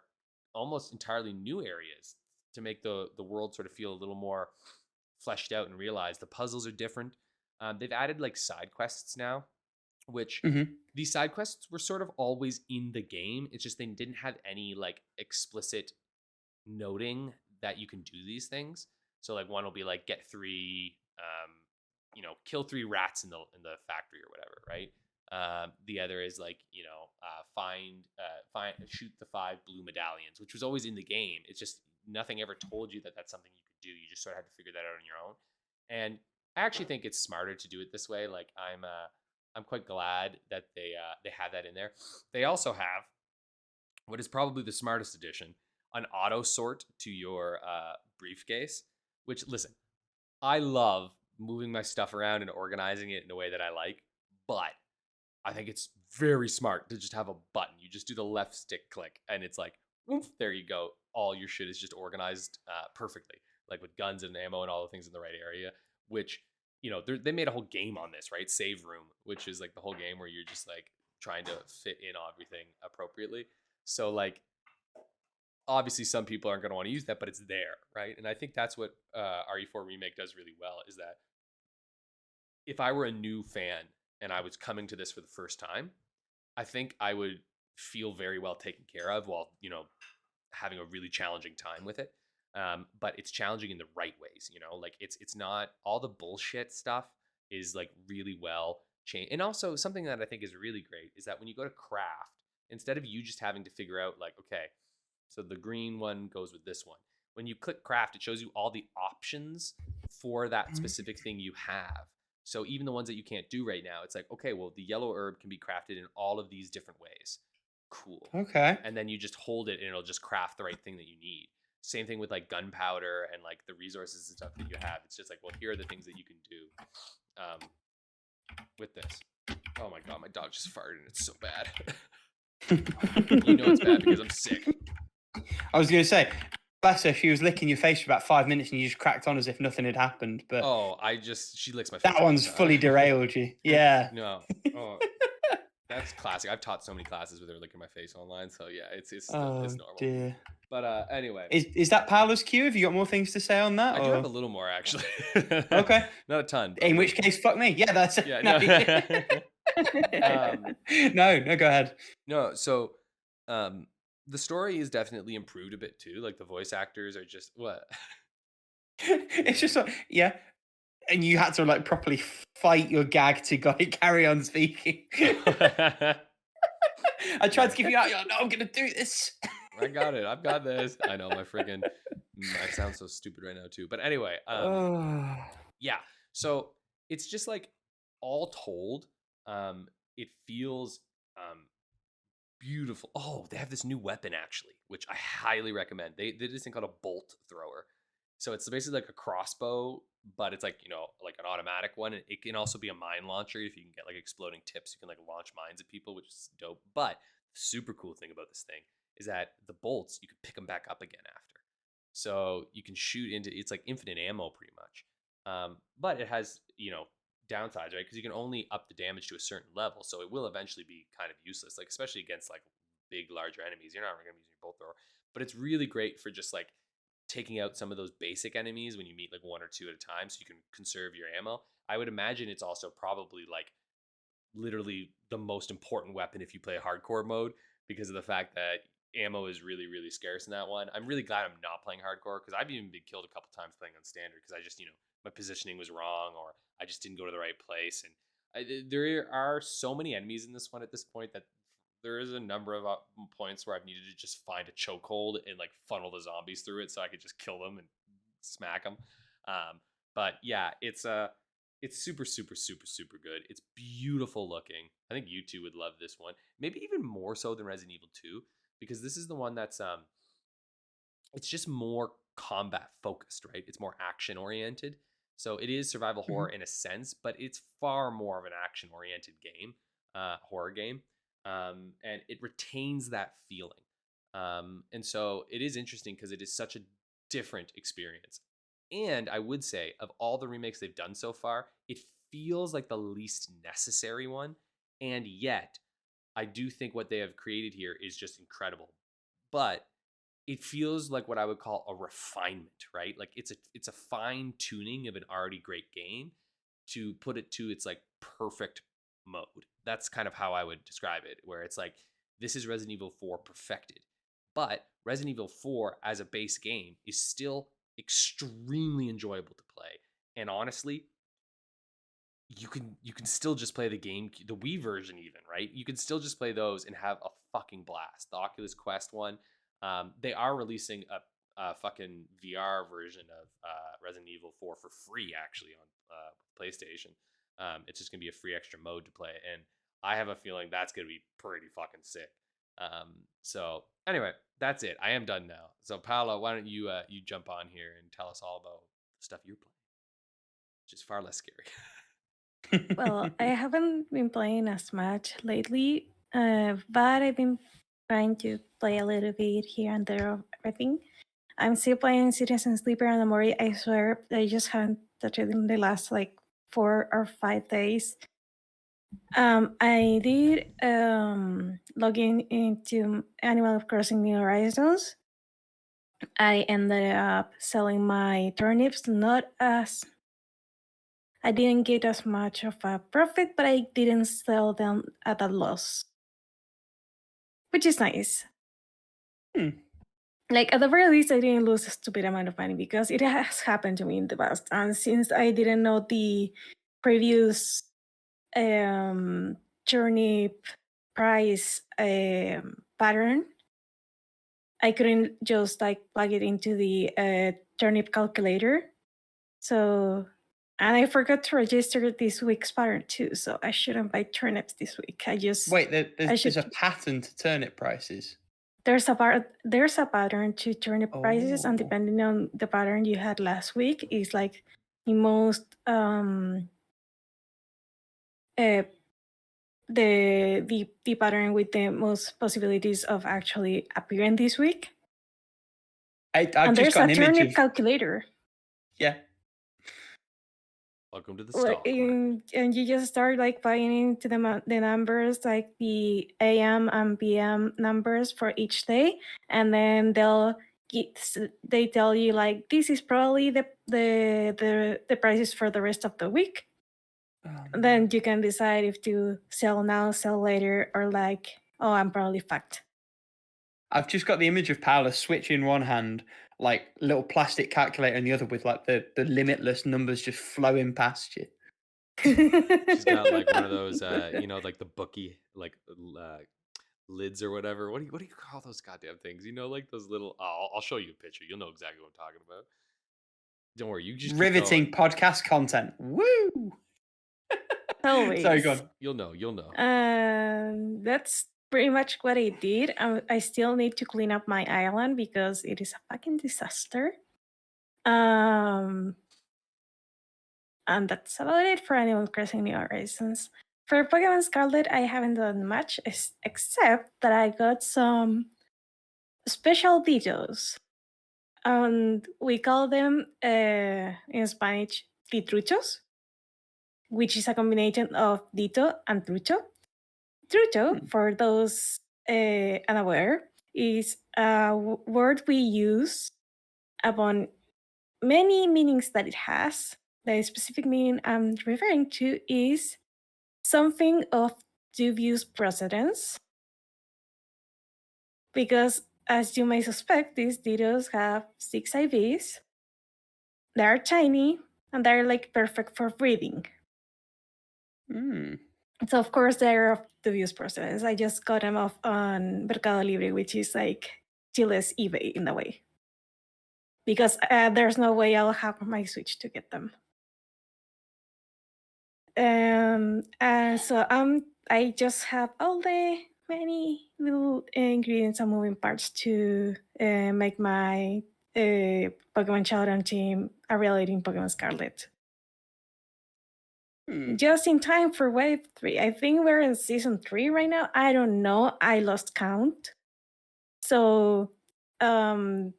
almost entirely new areas to make the world sort of feel a little more fleshed out and realized. The puzzles are different. They've added side quests now, which these side quests were sort of always in the game. It's just they didn't have any explicit noting that you can do these things. So one will be get 3, kill 3 rats in the factory or whatever, right? The other is shoot the 5 blue medallions, which was always in the game. It's just nothing ever told you that that's something you could do. You just sort of had to figure that out on your own. And I actually think it's smarter to do it this way. I'm quite glad that they have that in there. They also have what is probably the smartest addition, an auto sort to your briefcase, which, listen, I love moving my stuff around and organizing it in a way that I like, but I think it's very smart to just have a button. You just do the left stick click and it's woof, there you go. All your shit is just organized perfectly, with guns and ammo and all the things in the right area, which, they made a whole game on this, right? Save room, which is the whole game where you're just trying to fit in everything appropriately. So obviously some people aren't going to want to use that, but it's there, right? And I think that's what RE4 Remake does really well, is that if I were a new fan and I was coming to this for the first time, I think I would feel very well taken care of while, having a really challenging time with it. But it's challenging in the right ways, it's not all the bullshit stuff is really well changed. And also something that I think is really great is that when you go to craft, instead of you just having to figure out okay, so the green one goes with this one. When you click craft, it shows you all the options for that specific thing you have. So even the ones that you can't do right now, it's okay, well, the yellow herb can be crafted in all of these different ways. Cool. Okay. And then you just hold it and it'll just craft the right thing that you need. Same thing with gunpowder and the resources and stuff that you have. It's just well, here are the things that you can do with this. Oh my god, my dog just farted and it's so bad. It's bad because I'm sick. I was going to say, bless her, she was licking your face for about 5 minutes and you just cracked on as if nothing had happened. But she licks my face. That one's fully derailed you. Yeah. No. Oh, that's classic. I've taught so many classes with her licking my face online. So yeah, it's normal. Dear. But anyway. Is that Paolo's cue? Have you got more things to say on that? I do have a little more, actually. Okay. Not a ton. In which case, fuck me. Yeah, that's it. Yeah, no, go ahead. No, so The story is definitely improved a bit too. Like the voice actors are just what? It's just like, yeah. And you had to like properly fight your gag to carry on speaking. I tried to give you out. You're like, no, I'm gonna do this. I got it. I've got this. I know my friggin' I sound so stupid right now too. But anyway, Oh. yeah. So it's just like all told, it feels beautiful. Oh, they have this new weapon actually, which I highly recommend. They did this thing called a bolt thrower. So it's basically like a crossbow, but it's like, like an automatic one. And it can also be a mine launcher if you can get like exploding tips. You can like launch mines at people, which is dope. But the super cool thing about this thing is that the bolts, you can pick them back up again after. So you can shoot into, it's like infinite ammo pretty much. But it has, downsides, right? Because you can only up the damage to a certain level. So it will eventually be kind of useless, like especially against like big, larger enemies. You're not going to be using your bolt thrower. But it's really great for just like taking out some of those basic enemies when you meet like one or two at a time so you can conserve your ammo. I would imagine it's also probably like literally the most important weapon if you play hardcore mode because of the fact that ammo is really, really scarce in that one. I'm really glad I'm not playing hardcore because I've even been killed a couple times playing on standard because I just, my positioning was wrong or I just didn't go to the right place. And there are so many enemies in this one at this point that there is a number of points where I've needed to just find a chokehold and like funnel the zombies through it so I could just kill them and smack them. But yeah, it's super, super, super, super good. It's beautiful looking. I think you two would love this one. Maybe even more so than Resident Evil 2, because this is the one that's it's just more combat focused, right? It's more action oriented. So it is survival horror in a sense, but it's far more of an action oriented game, horror game. And it retains that feeling. And so it is interesting because it is such a different experience. And I would say, of all the remakes they've done so far, it feels like the least necessary one. And yet, I do think what they have created here is just incredible. But it feels like what I would call a refinement, right? Like it's a fine tuning of an already great game to put it to its like perfect mode. That's kind of how I would describe it, where it's like this is Resident Evil 4 perfected. But Resident Evil 4 as a base game is still extremely enjoyable to play. And honestly, you can still just play the Wii version even, right? You can still just play those and have a fucking blast. The Oculus Quest one, they are releasing a fucking VR version of Resident Evil 4 for free actually on PlayStation. It's just gonna be a free extra mode to play, and I have a feeling that's gonna be pretty fucking sick. So anyway, that's it. I am done now. So Paolo, why don't you jump on here and tell us all about the stuff you're playing, which is far less scary. Well, I haven't been playing as much lately, but I've been trying to play a little bit here and there of everything. I'm still playing Citizen Sleeper and Amori. I swear I just haven't touched it in the last like 4 or 5 days. I did log in into Animal Crossing New Horizons. I ended up selling my turnips, not as I didn't get as much of a profit, but I didn't sell them at a loss, which is nice. Like at the very least, I didn't lose a stupid amount of money because it has happened to me in the past. And since I didn't know the previous turnip price pattern, I couldn't just like plug it into the turnip calculator. So, and I forgot to register this week's pattern too. So I shouldn't buy turnips this week. I just wait. There's a pattern to turnip prices. There's a pattern to turnip prices, and Oh. depending on the pattern you had last week, is like the most the pattern with the most possibilities of actually appearing this week. I've and just there's got a an image turnip of calculator. yeah. Welcome to the stock market. And you just start like buying into the numbers, like the AM and PM numbers for each day, and then they tell you like this is probably the prices for the rest of the week. Then you can decide if to sell now, sell later, or like, oh, I'm probably fucked. I've just got the image of Paula Switch in one hand, like little plastic calculator in the other, with like the limitless numbers just flowing past you. She's got like one of those, like the bookie, like lids or whatever. What do you call those goddamn things? Like those little. Oh, I'll show you a picture. You'll know exactly what I'm talking about. Don't worry, you just keep Riveting going. podcast content. Woo! Always. Sorry, go on. You'll know. That's pretty much what I did. I still need to clean up my island because it is a fucking disaster. And that's about it for Animal Crossing New Horizons. For Pokemon Scarlet, I haven't done much except that I got some special Ditos. And we call them in Spanish Titruchos, which is a combination of Dito and Trucho. Trucho, for those unaware, is a word we use upon many meanings that it has. The specific meaning I'm referring to is something of dubious procedence. Because, as you may suspect, these Ditos have 6 IVs. They're tiny, and they're like perfect for breeding. So, of course, they're of dubious procedence. I just got them off on Mercado Libre, which is like Chile's eBay in a way. Because there's no way I'll have my Switch to get them. So I just have all the many little ingredients and moving parts to make my Pokemon Showdown team a reality in Pokemon Scarlet. Just in time for Wave 3. I think we're in Season 3 right now. I don't know. I lost count. So, and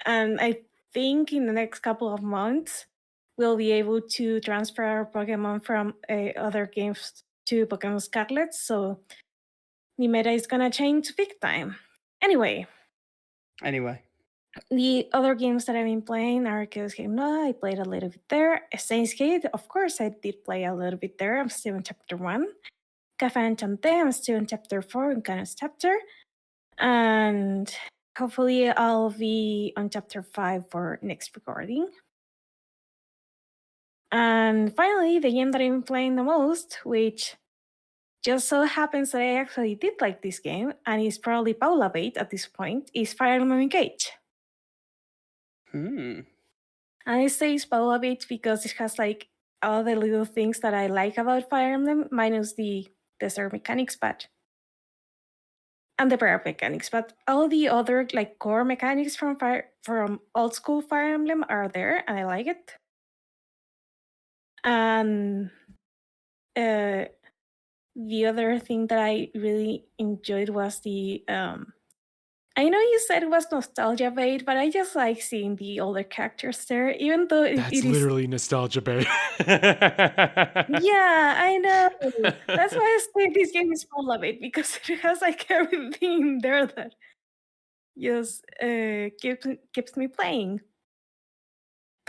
I think in the next couple of months, we'll be able to transfer our Pokemon from other games to Pokemon Scarlet. So the meta is going to change big time. Anyway. The other games that I've been playing are Chaos Game No, I played a little bit there. Saints Gate, of course, I did play a little bit there. I'm still in Chapter 1. Cafe Enchanté, I'm still in Chapter 4 in Canos Chapter. And hopefully I'll be on Chapter 5 for next recording. And finally, the game that I've been playing the most, which just so happens that I actually did like this game, and is probably Paula bait at this point, is Fire Emblem Engage. And I say it's Paula bait because it has like all the little things that I like about Fire Emblem, minus the desert mechanics, and the para mechanics, but all the other like core mechanics from old school Fire Emblem are there, and I like it. And the other thing that I really enjoyed was the I know you said it was nostalgia bait, but I just like seeing the older characters there, even though That's literally nostalgia bait. Yeah, I know. That's why I say this game is full of it, because it has like everything there that just keeps me playing.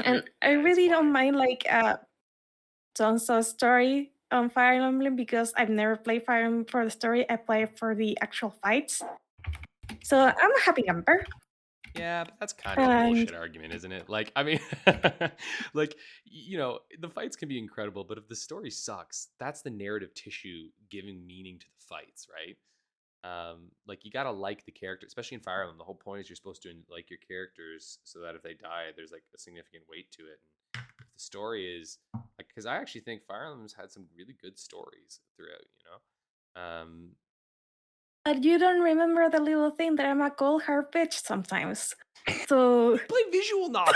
And I really don't mind like Sonso's story on Fire Emblem, because I've never played Fire Emblem for the story. I play it for the actual fights. So I'm a happy camper. Yeah, but that's kind of a bullshit argument, isn't it? Like, I mean, like, the fights can be incredible, but if the story sucks, that's the narrative tissue giving meaning to the fights, right? Like, you gotta like the character, especially in Fire Emblem. The whole point is you're supposed to like your characters so that if they die, there's like a significant weight to it. And if the story is like, because I actually think Fire Emblem's had some really good stories throughout, But you don't remember the little thing that I'm a cold hard bitch sometimes. So you play visual novels.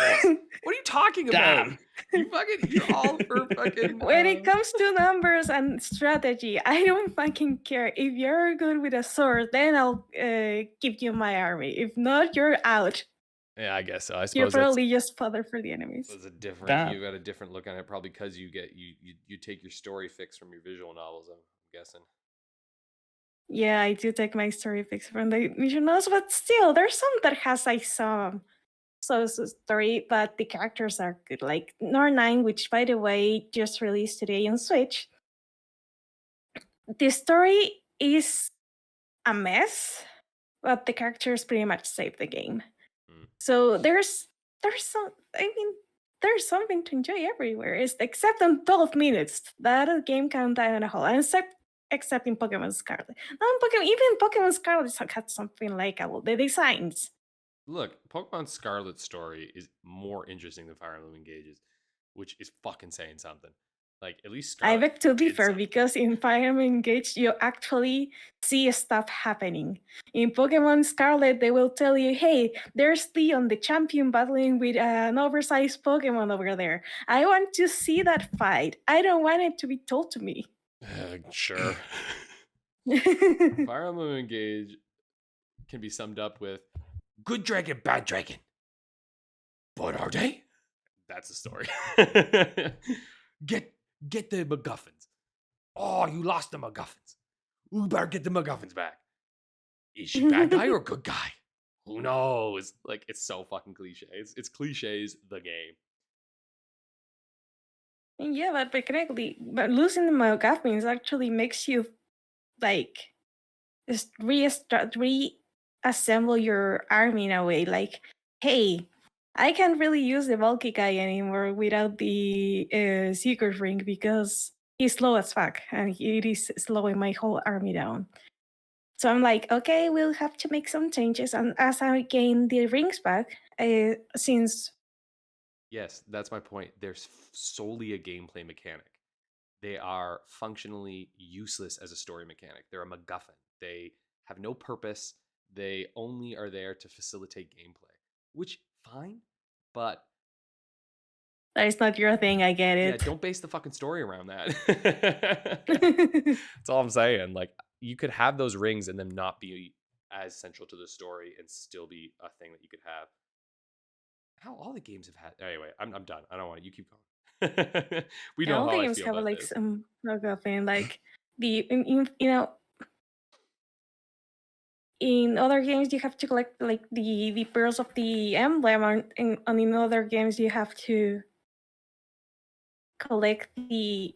What are you talking about? You're all for fucking. When it comes to numbers and strategy, I don't fucking care. If you're good with a sword, then I'll give you my army. If not, you're out. Yeah, I guess so. I suppose you're probably just fodder for the enemies. It's a different. You got a different look on it, probably because you get you take your story fix from your visual novels. I'm guessing. Yeah, I do take my story fix from the visual novels, but still, there's some that has like some story, but the characters are good. Like Nor9, which by the way just released today on Switch. The story is a mess, but the characters pretty much save the game. Mm. So there's something to enjoy everywhere. Except in 12 minutes, that game can die in a hole. And except in Pokemon Scarlet. Even Pokemon Scarlet had something likeable. The designs. Look, Pokemon Scarlet's story is more interesting than Fire Emblem Engage's, which is fucking saying something. Like, at least I Scarlet beg to did differ something. because in Fire Emblem Engage you actually see stuff happening. In Pokemon Scarlet, they will tell you, "Hey, there's Leon, the champion, battling with an oversized Pokemon over there. I want to see that fight. I don't want it to be told to me." Sure. Fire Emblem Engage can be summed up with good dragon, bad dragon. But are they? That's the story. Get the MacGuffins. Oh, you lost the MacGuffins. We better get the MacGuffins back. Is she bad guy or good guy? Who knows? Like, it's so fucking cliche. It's cliches the game. Yeah, but mechanically, losing the MacGuffins actually makes you like just reassemble your army in a way. Like, hey, I can't really use the bulky guy anymore without the secret ring because he's slow as fuck and it is slowing my whole army down. So I'm like, okay, we'll have to make some changes. And as I gain the rings back, since Yes, that's my point. They're solely a gameplay mechanic. They are functionally useless as a story mechanic. They're a MacGuffin. They have no purpose. They only are there to facilitate gameplay, which fine, but that is not your thing. I get yeah, it. don't base the fucking story around that. That's all I'm saying. Like, you could have those rings and them not be as central to the story and still be a thing that you could have. How all the games have had. Anyway, I'm done. I don't want it. You keep going. We know All how the I games feel have about like this. some MacGuffin, like in other games you have to collect like the pearls of the emblem, and in other games you have to collect the.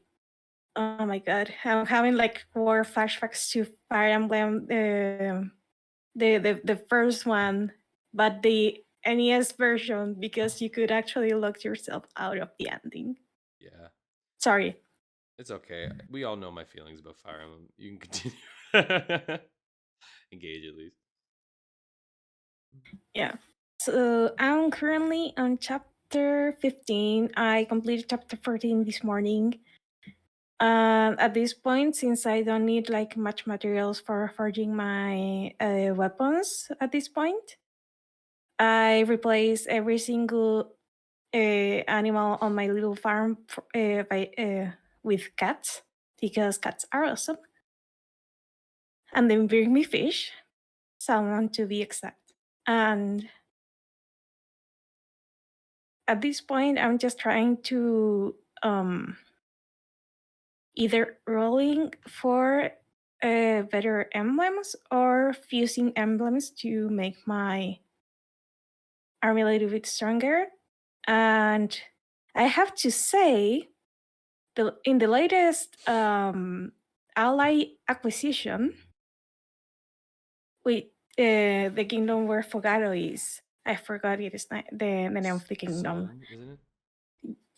Oh my god, I'm having like more flashbacks to Fire Emblem, the first one, but the NES version because you could actually lock yourself out of the ending. Yeah, Sorry. it's okay. We all know my feelings about Fire Emblem. You can continue. Engage at least. Yeah. So I'm currently on chapter 15. I completed chapter 14 this morning. At this point, since I don't need like much materials for forging my weapons at this point, I replace every single animal on my little farm with cats because cats are awesome. And then bring me fish, salmon to be exact. And at this point, I'm just trying to either rolling for better emblems or fusing emblems to make my army a little bit stronger. And I have to say, in the latest ally acquisition, with the kingdom where Fogado is, I forgot it is not the name of the kingdom. Solm, isn't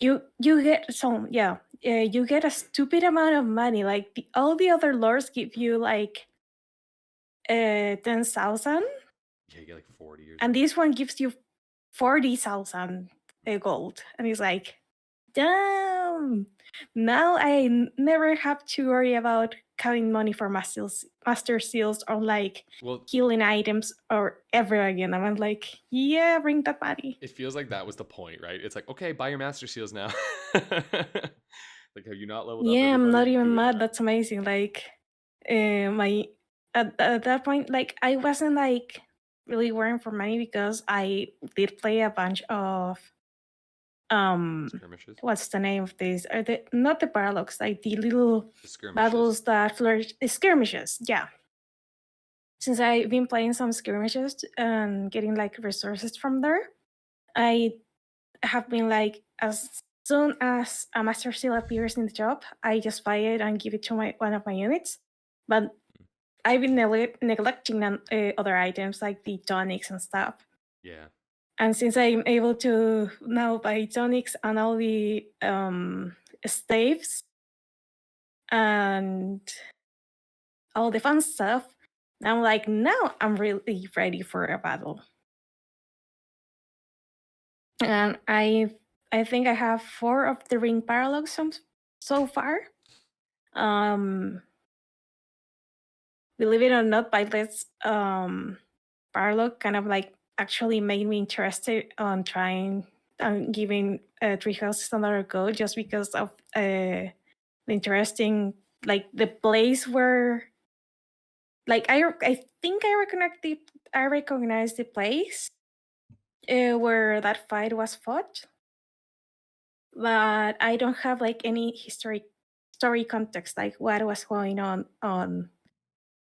it? You get some, yeah, you get a stupid amount of money. Like all the other lords give you like 10,000, Yeah, you get like 40 or and something. this one gives you 40,000 gold, and it's like, damn! Now I never have to worry about having money for master seals or like Well, healing items or ever again. I'm like, yeah, bring that money. it feels like that was the point, right? It's like, okay, buy your master seals now. Like, have you not leveled up? Yeah, I'm not everybody? even Do it mad. now. That's amazing. Like, my at that point, like I wasn't like really worrying for money because I did play a bunch of Skirmishes. what's the name of these? Are the not the paradox, like the little The skirmishes. battles that flourish, the skirmishes. Yeah. Since I've been playing some skirmishes and getting like resources from there, I have been like, as soon as a master seal appears in the job, I just buy it and give it to one of my units. But I've been neglecting other items like the tonics and stuff. Yeah. And since I'm able to now buy tonics and all the staves and all the fun stuff, I'm like, now I'm really ready for a battle. And I think I have 4 of the ring paralogs so far. Believe it or not, Vita's paralog kind of like actually made me interested on trying giving Three Houses another go, just because of the interesting, like the place where, like I think I recognize the place where that fight was fought, but I don't have like any story context, like what was going on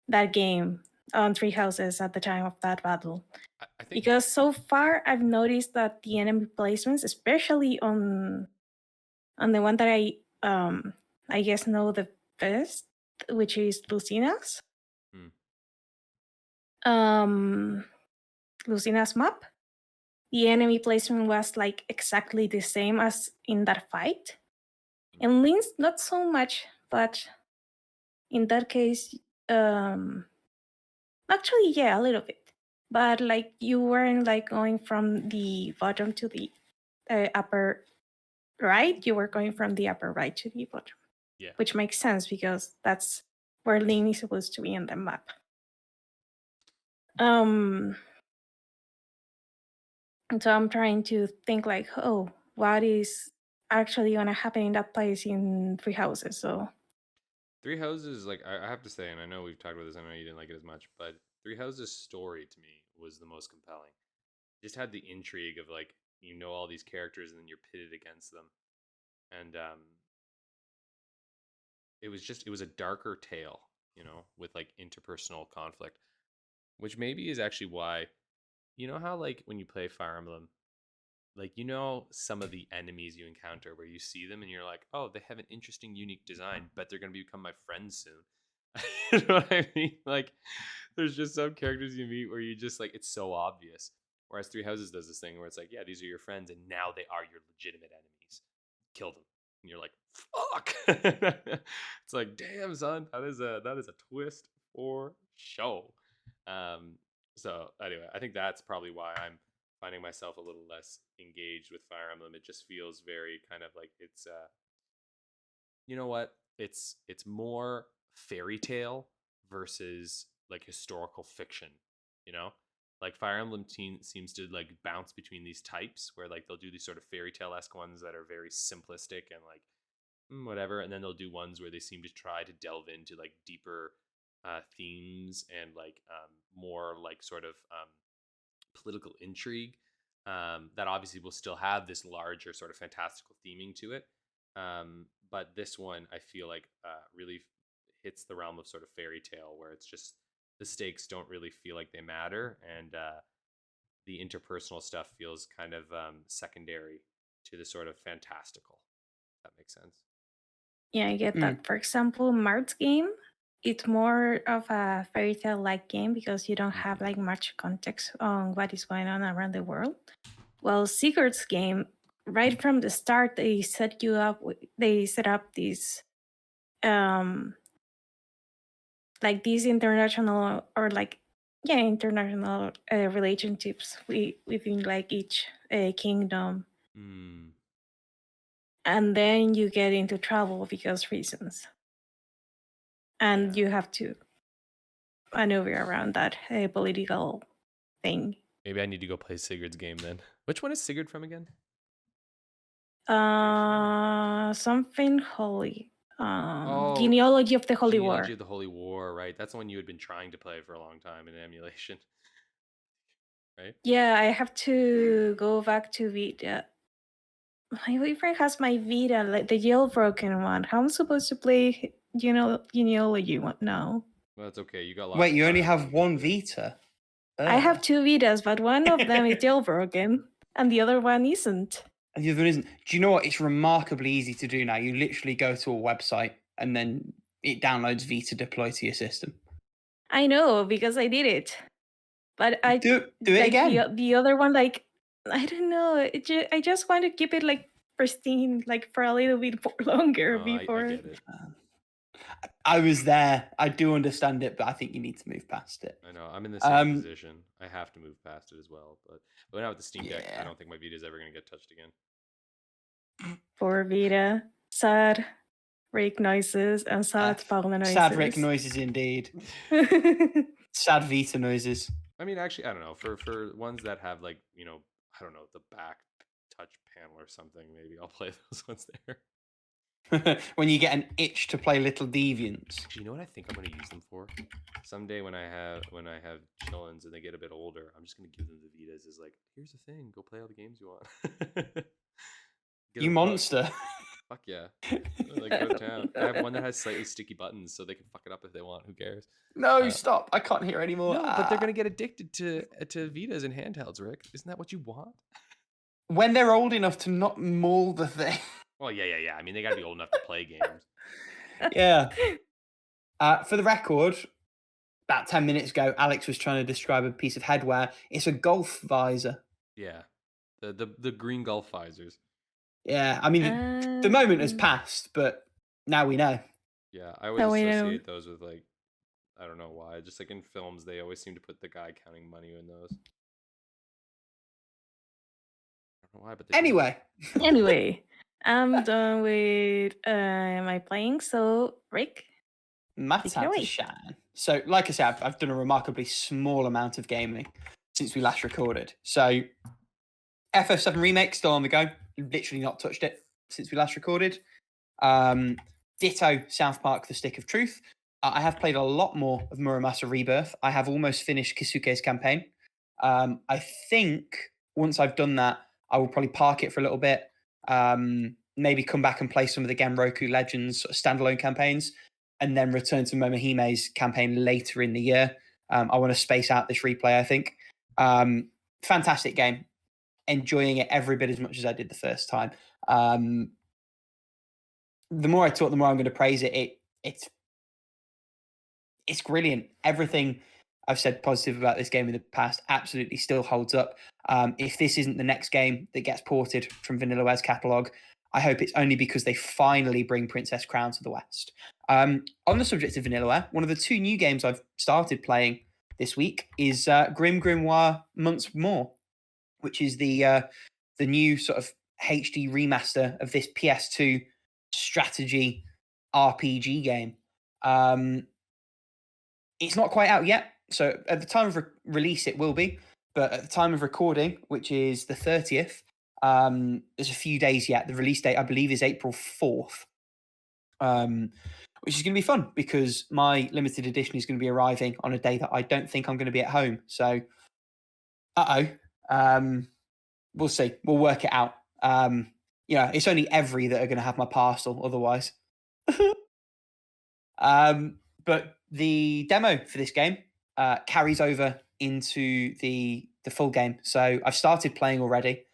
that game on Three Houses at the time of that battle. I think Because so far I've noticed that the enemy placements, especially on the one that I guess know the best, which is Lucina's. Lucina's map. The enemy placement was like exactly the same as in that fight. And Lynn's not so much, but in that case, actually, yeah, a little bit. But like you weren't like going from the bottom to the upper right. You were going from the upper right to the bottom. Yeah. Which makes sense because that's where Lynn is supposed to be on the map. And so I'm trying to think like, oh, what is actually gonna happen in that place in Three Houses? So Three Houses, like I have to say, and I know we've talked about this, I know you didn't like it as much, but Three Houses' story to me was the most compelling. It just had the intrigue of like, you know, all these characters and then you're pitted against them. And it was a darker tale, you know, with like interpersonal conflict, which maybe is actually why, you know how like when you play Fire Emblem, like, you know, some of the enemies you encounter where you see them and you're like, oh, they have an interesting, unique design, but they're going to become my friends soon. You know what I mean? Like, there's just some characters you meet where you just like, it's so obvious. Whereas Three Houses does this thing where it's like, yeah, these are your friends and now they are your legitimate enemies. Kill them. And you're like, fuck. It's like, damn, son, that is a twist for show. So anyway, I think that's probably why I'm finding myself a little less engaged with Fire Emblem. It just feels very kind of like it's you know what? It's more fairy tale versus like historical fiction, you know? Like Fire Emblem seems to like bounce between these types where like they'll do these sort of fairy tale-esque ones that are very simplistic and like whatever, and then they'll do ones where they seem to try to delve into like deeper themes and like more like sort of political intrigue that obviously will still have this larger sort of fantastical theming to it. But this one, I feel like really hits the realm of sort of fairy tale where it's just the stakes don't really feel like they matter. And the interpersonal stuff feels kind of secondary to the sort of fantastical. If that makes sense. yeah, I get that. For example, Mart's game, it's more of a fairy tale like game because you don't have like much context on what is going on around the world. Well, Sigurd's game, right from the start, they set up these like these international or like international relationships within like each kingdom. And then you get into trouble because reasons. And you have to maneuver around that political thing. Maybe I need to go play Sigurd's game then. Which one is Sigurd from again? Something holy. Genealogy of the Holy War. Genealogy of the Holy War, right? That's the one you had been trying to play for a long time in emulation. Right? Yeah, I have to go back to Vita. My boyfriend has my Vita, like the jailbroken one. How am I supposed to play, genealogy one now? Well, that's okay. You got lots. Wait, you only have one Vita? I have 2 Vitas, but one of them is jailbroken, and the other one isn't. And the other one isn't. Do you know what? It's remarkably easy to do now. You literally go to a website and then it downloads Vita Deploy to your system. I know because I did it, but I Do it like again. the other one. Like I don't know. I just want to keep it like pristine, like for a little bit longer Oh, I before. get it. I was there. I do understand it, but I think you need to move past it. I know. I'm in the same position. I have to move past it as well. But now with the Steam Deck, I Yeah. don't think my Vita is ever going to get touched again. For Vita, sad Rick noises and sad Paula noises. Sad Rick noises indeed. Sad Vita noises. I mean, actually, I don't know. For ones that have like, I don't know, the back touch panel or something, maybe I'll play those ones there. When you get an itch to play Little Deviants. Actually, you know what I think I'm going to use them for? Someday when I have chillins and they get a bit older, I'm just going to give them the Vitas as like, here's the thing, go play all the games you want. You monster. Fuck yeah. Like, go to town. I have one that has slightly sticky buttons so they can fuck it up if they want. Who cares? No, stop. I can't hear anymore. No, but they're going to get addicted to Vitas and handhelds, Rick. Isn't that what you want? When they're old enough to not maul the thing. Well, yeah. I mean, they got to be old enough to play games. Yeah. For the record, about 10 minutes ago, Alex was trying to describe a piece of headwear. It's a golf visor. Yeah. The green golf visors. Yeah, I mean, the moment has passed, but now we know. Yeah, I always associate those with, like, I don't know why. Just like in films, they always seem to put the guy counting money in those. I don't know why, but Anyway, I'm done with my playing. So, Rick, Matt's had to shine. So, like I said, I've done a remarkably small amount of gaming since we last recorded. So, FF7 Remake still on the go. Literally not touched it since we last recorded. Ditto South Park: The Stick of Truth. I have played a lot more of Muramasa Rebirth. I have almost finished Kisuke's campaign. I think once I've done that, I will probably park it for a little bit. Maybe come back and play some of the Genroku Legends sort of standalone campaigns, and then return to Momohime's campaign later in the year. I want to space out this replay, I think. Fantastic game. Enjoying it every bit as much as I did the first time. The more I talk, the more I'm going to praise it. It's brilliant. Everything I've said positive about this game in the past absolutely still holds up. If this isn't the next game that gets ported from Vanillaware's catalogue, I hope it's only because they finally bring Princess Crown to the West. On the subject of Vanillaware, one of the 2 new games I've started playing this week is GrimGrimoire OnceMore, which is the new sort of HD remaster of this PS2 strategy RPG game. It's not quite out yet, so at the time of release it will be, but at the time of recording, which is the 30th, there's a few days yet. The release date, I believe, is April 4th, which is going to be fun because my limited edition is going to be arriving on a day that I don't think I'm going to be at home. So, we'll see. We'll work it out. It's only Every that are going to have my parcel otherwise. But the demo for this game carries over into the full game. So I've started playing already.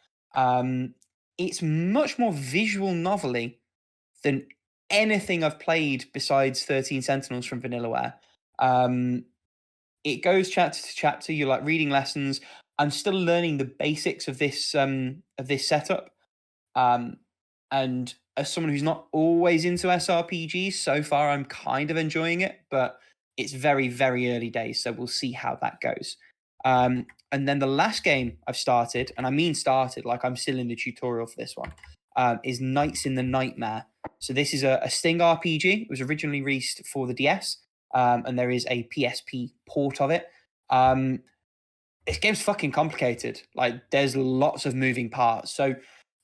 It's much more visual novel-y than anything I've played besides 13 Sentinels from Vanillaware. It goes chapter to chapter. You're like reading lessons. I'm still learning the basics of this setup. And as someone who's not always into SRPGs, so far I'm kind of enjoying it, but it's very, very early days, so we'll see how that goes. And then the last game I've started, and I mean started, like I'm still in the tutorial for this one, is Nights in the Nightmare. So this is a Sting RPG. It was originally released for the DS, and there is a PSP port of it. This game's fucking complicated. Like, there's lots of moving parts. So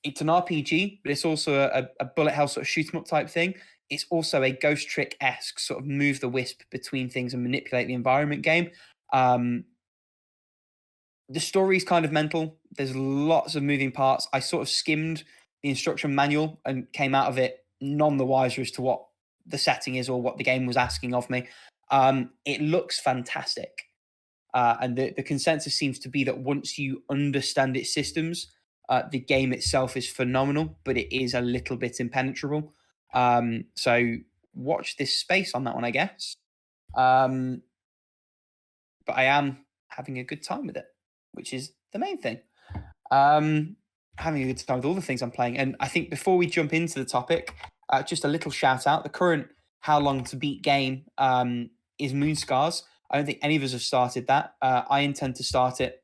it's an RPG, but it's also a bullet hell sort of shoot 'em up type thing. It's also a Ghost Trick-esque sort of move the wisp between things and manipulate the environment game. The story's kind of mental. There's lots of moving parts. I sort of skimmed the instruction manual and came out of it none the wiser as to what the setting is or what the game was asking of me. It looks fantastic. And the consensus seems to be that once you understand its systems, the game itself is phenomenal, but it is a little bit impenetrable. So watch this space on that one, I guess. but I am having a good time with it, which is the main thing. Having a good time with all the things I'm playing. And I think before we jump into the topic, just a little shout out. The current How Long to Beat game is Moonscars. I don't think any of us have started that. I intend to start it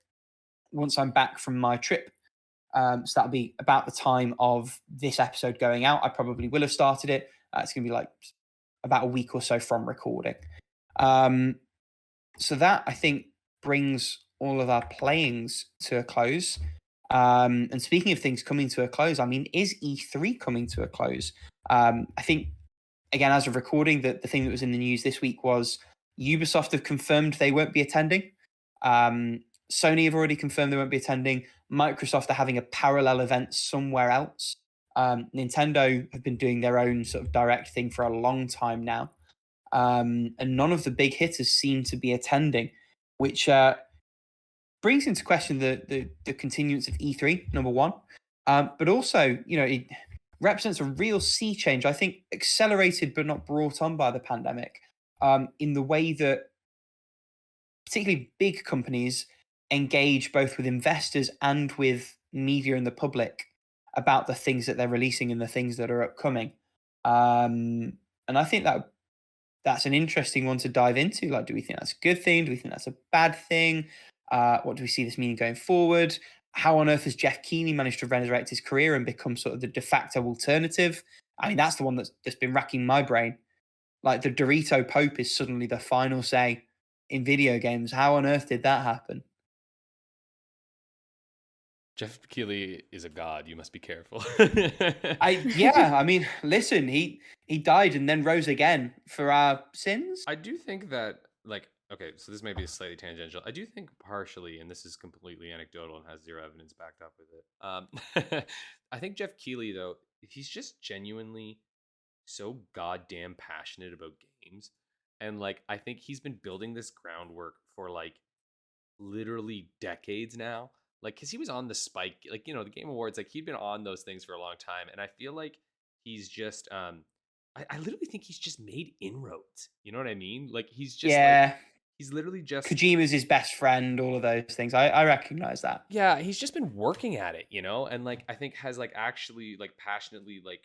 once I'm back from my trip. So that'll be about the time of this episode going out. I probably will have started it. It's going to be like about a week or so from recording. So that, I think, brings all of our playings to a close. And speaking of things coming to a close, I mean, is E3 coming to a close? I think, again, as of recording, the thing that was in the news this week was Ubisoft have confirmed they won't be attending. Sony have already confirmed they won't be attending. Microsoft are having a parallel event somewhere else. Nintendo have been doing their own sort of direct thing for a long time now. And none of the big hitters seem to be attending, which brings into question the continuance of E3, number one. But also, it represents a real sea change, I think, accelerated but not brought on by the pandemic, in the way that particularly big companies engage both with investors and with media and the public about the things that they're releasing and the things that are upcoming. And I think that's an interesting one to dive into. Like, do we think that's a good thing? Do we think that's a bad thing? What do we see this meaning going forward? How on earth has Jeff Keighley managed to resurrect his career and become sort of the de facto alternative? I mean, that's the one that's been racking my brain. Like, the Dorito Pope is suddenly the final say in video games. How on earth did that happen? Jeff Keighley is a god. You must be careful. I mean, listen, he died and then rose again for our sins. I do think that, like, okay, so this may be slightly tangential. I do think partially, and this is completely anecdotal and has zero evidence backed up with it. I think Jeff Keighley, though, he's just genuinely so goddamn passionate about games. And, like, I think he's been building this groundwork for, like, literally decades now. Like, because he was on the Spike, like, the Game Awards, like, he'd been on those things for a long time. And I feel like he's just, I literally think he's just made inroads. You know what I mean? Like, he's just, like, he's literally just. Kojima's his best friend, all of those things. I recognize that. Yeah, he's just been working at it, and, like, I think has, like, actually, like, passionately, like,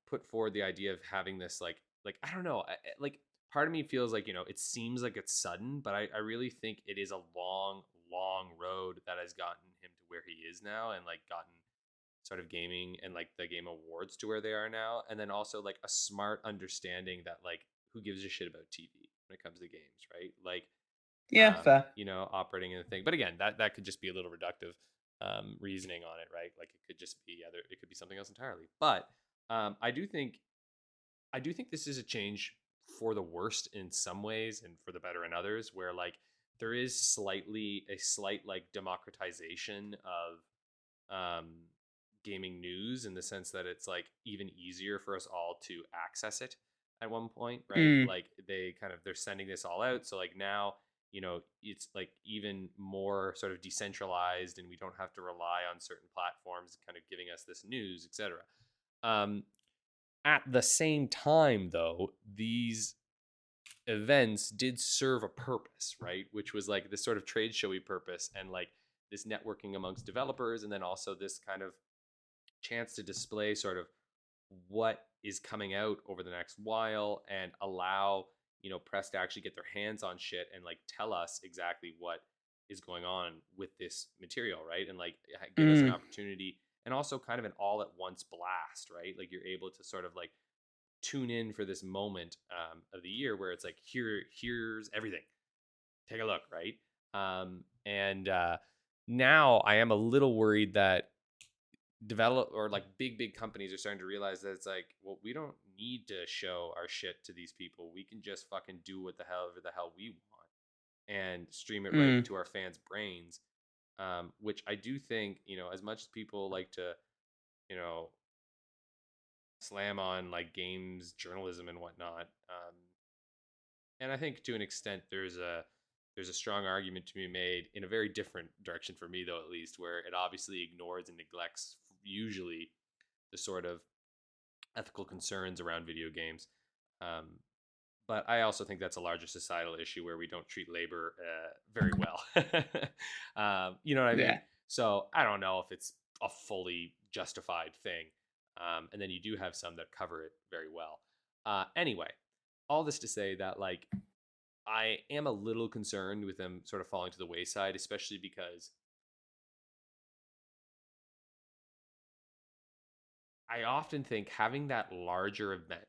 put forward the idea of having this, like, I don't know, like, part of me feels like, it seems like it's sudden, but I really think it is a long road that has gotten him to where he is now, and, like, gotten sort of gaming and, like, the Game Awards to where they are now. And then also, like, a smart understanding that, like, who gives a shit about TV when it comes to games, right? Like, fair. Operating in the thing. But again, that could just be a little reductive reasoning on it, right? Like, it could just be it could be something else entirely. But I do think this is a change for the worst in some ways and for the better in others, where, like, there is a slight like democratization of gaming news, in the sense that it's, like, even easier for us all to access it at one point, right? Like, they're sending this all out, so, like, now it's, like, even more sort of decentralized, and we don't have to rely on certain platforms kind of giving us this news, etc. At the same time, though, these events did serve a purpose, right? Which was, like, this sort of trade showy purpose, and, like, this networking amongst developers, and then also this kind of chance to display sort of what is coming out over the next while, and allow press to actually get their hands on shit and, like, tell us exactly what is going on with this material, right? And, like, give us an opportunity, and also kind of an all at once blast, right? Like, you're able to sort of, like, tune in for this moment of the year where it's like, here's everything, take a look, right? And now I am a little worried that like big companies are starting to realize that it's like, well, we don't need to show our shit to these people. We can just fucking do whatever the hell we want and stream it right into our fans' brains. Which I do think, as much as people like to, slam on, like, games journalism and whatnot, and I think to an extent there's a strong argument to be made in a very different direction, for me though, at least, where it obviously ignores and neglects usually the sort of ethical concerns around video games. But I also think that's a larger societal issue where we don't treat labor very well. You know what I mean? Yeah. So I don't know if it's a fully justified thing. And then you do have some that cover it very well. Anyway, all this to say that like I am a little concerned with them sort of falling to the wayside, especially because I often think having that larger event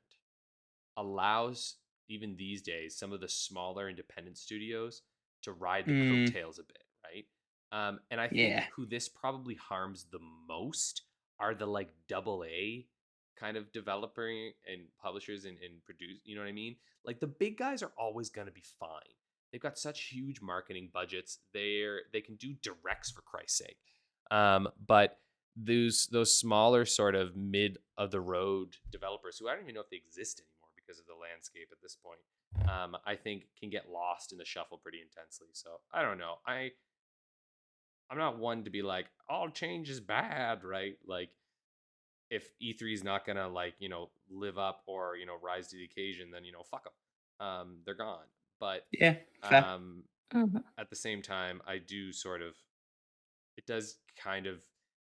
allows, even these days, some of the smaller independent studios to ride the coattails a bit, right? And I think Yeah. who this probably harms the most are the like AA kind of developer and publishers and produce, you know what I mean? Like the big guys are always going to be fine. They've got such huge marketing budgets. They can do directs for Christ's sake. But those smaller sort of mid of the road developers who I don't even know if they exist anymore because of the landscape at this point, I think can get lost in the shuffle pretty intensely. So I don't know. I'm not one to be like all change is bad, right? Like if E3 is not gonna like live up or rise to the occasion, then fuck them. They're gone. But Yeah. Fair. at the same time, I do sort of it does kind of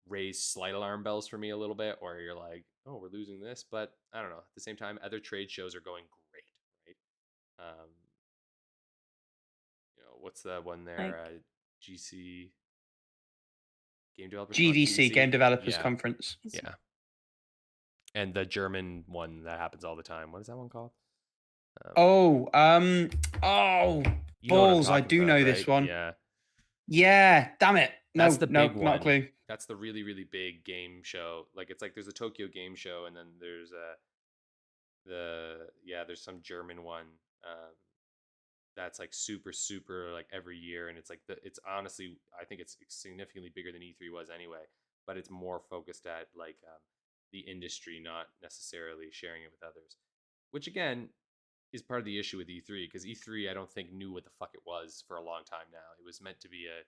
raise slight alarm bells for me a little bit, where you're like, oh, we're losing this, but I don't know. At the same time, other trade shows are going great, right? What's the one there? Like GC Game Developers GDC, Game Developers yeah. Conference. Yeah. And the German one that happens all the time. What is that one called? Balls! I do know this one. Yeah. Yeah, damn it. No, That's the big one. Not a clue. That's the really, really big game show. Like it's like there's a Tokyo Game Show, and then there's there's some German one that's like super, super like every year, and it's like it's honestly I think it's significantly bigger than E3 was anyway, but it's more focused at like the industry, not necessarily sharing it with others, which again is part of the issue with E3, because E3 I don't think knew what the fuck it was for a long time now. It was meant to be a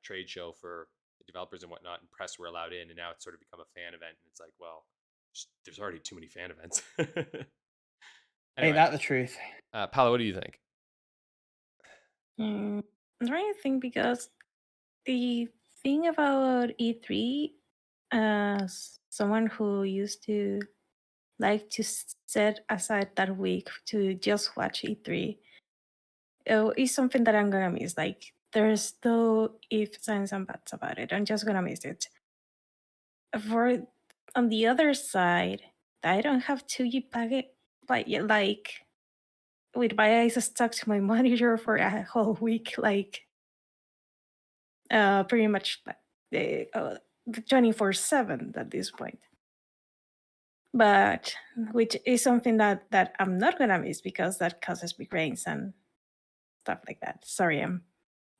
trade show for the developers and whatnot, and press were allowed in, and now it's sort of become a fan event, and it's like, well, there's already too many fan events. Ain't that the truth? Paolo, what do you think? I'm trying to think, because the thing about E3, as someone who used to like to set aside that week to just watch E3, is something that I'm gonna miss. Like there's no ifs, ands, and buts about it. I'm just gonna miss it. On the other side, I don't have to like with my eyes stuck to my monitor for a whole week, like pretty much 24/7 at this point. But which is something that I'm not gonna miss, because that causes big rains and stuff like that. Sorry, I'm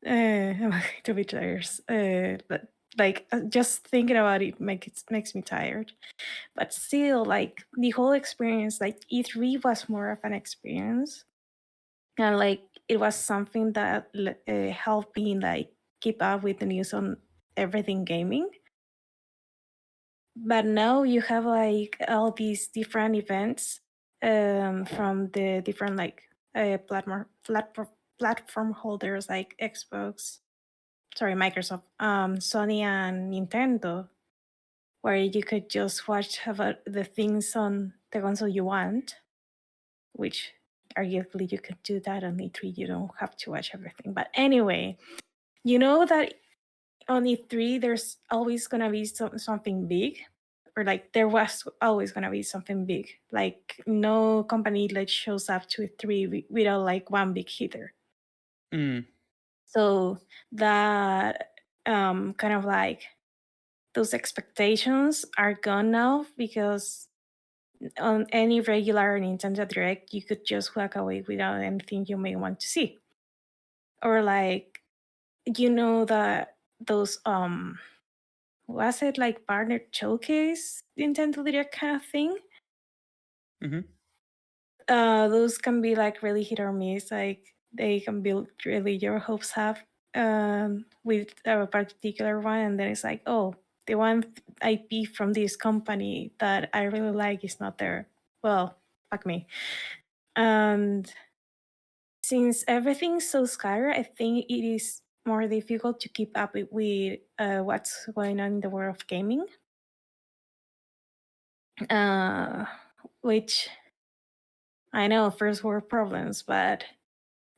to be tired, but like just thinking about it makes me tired. But still, like the whole experience, like E3 was more of an experience, and like it was something that helped me like keep up with the news on everything gaming. But now you have like all these different events from the different like platform holders like Microsoft, Sony, and Nintendo, where you could just watch about the things on the console you want, which arguably you could do that on E3. You don't have to watch everything. But anyway, you know that on E3 there's always gonna be something big, or like there was always gonna be something big. Like no company like shows up to E3 without like one big hitter. So that kind of like those expectations are gone now, because on any regular Nintendo Direct, you could just walk away without anything you may want to see. Or like, that those was it like partner showcase Nintendo Direct kind of thing? Those can be like really hit or miss. Like they can build really your hopes up with a particular one, and then it's like, oh, the one IP from this company that I really like is not there. Well, fuck me. And since everything's so scattered, I think it is more difficult to keep up with what's going on in the world of gaming. Which I know first world problems, but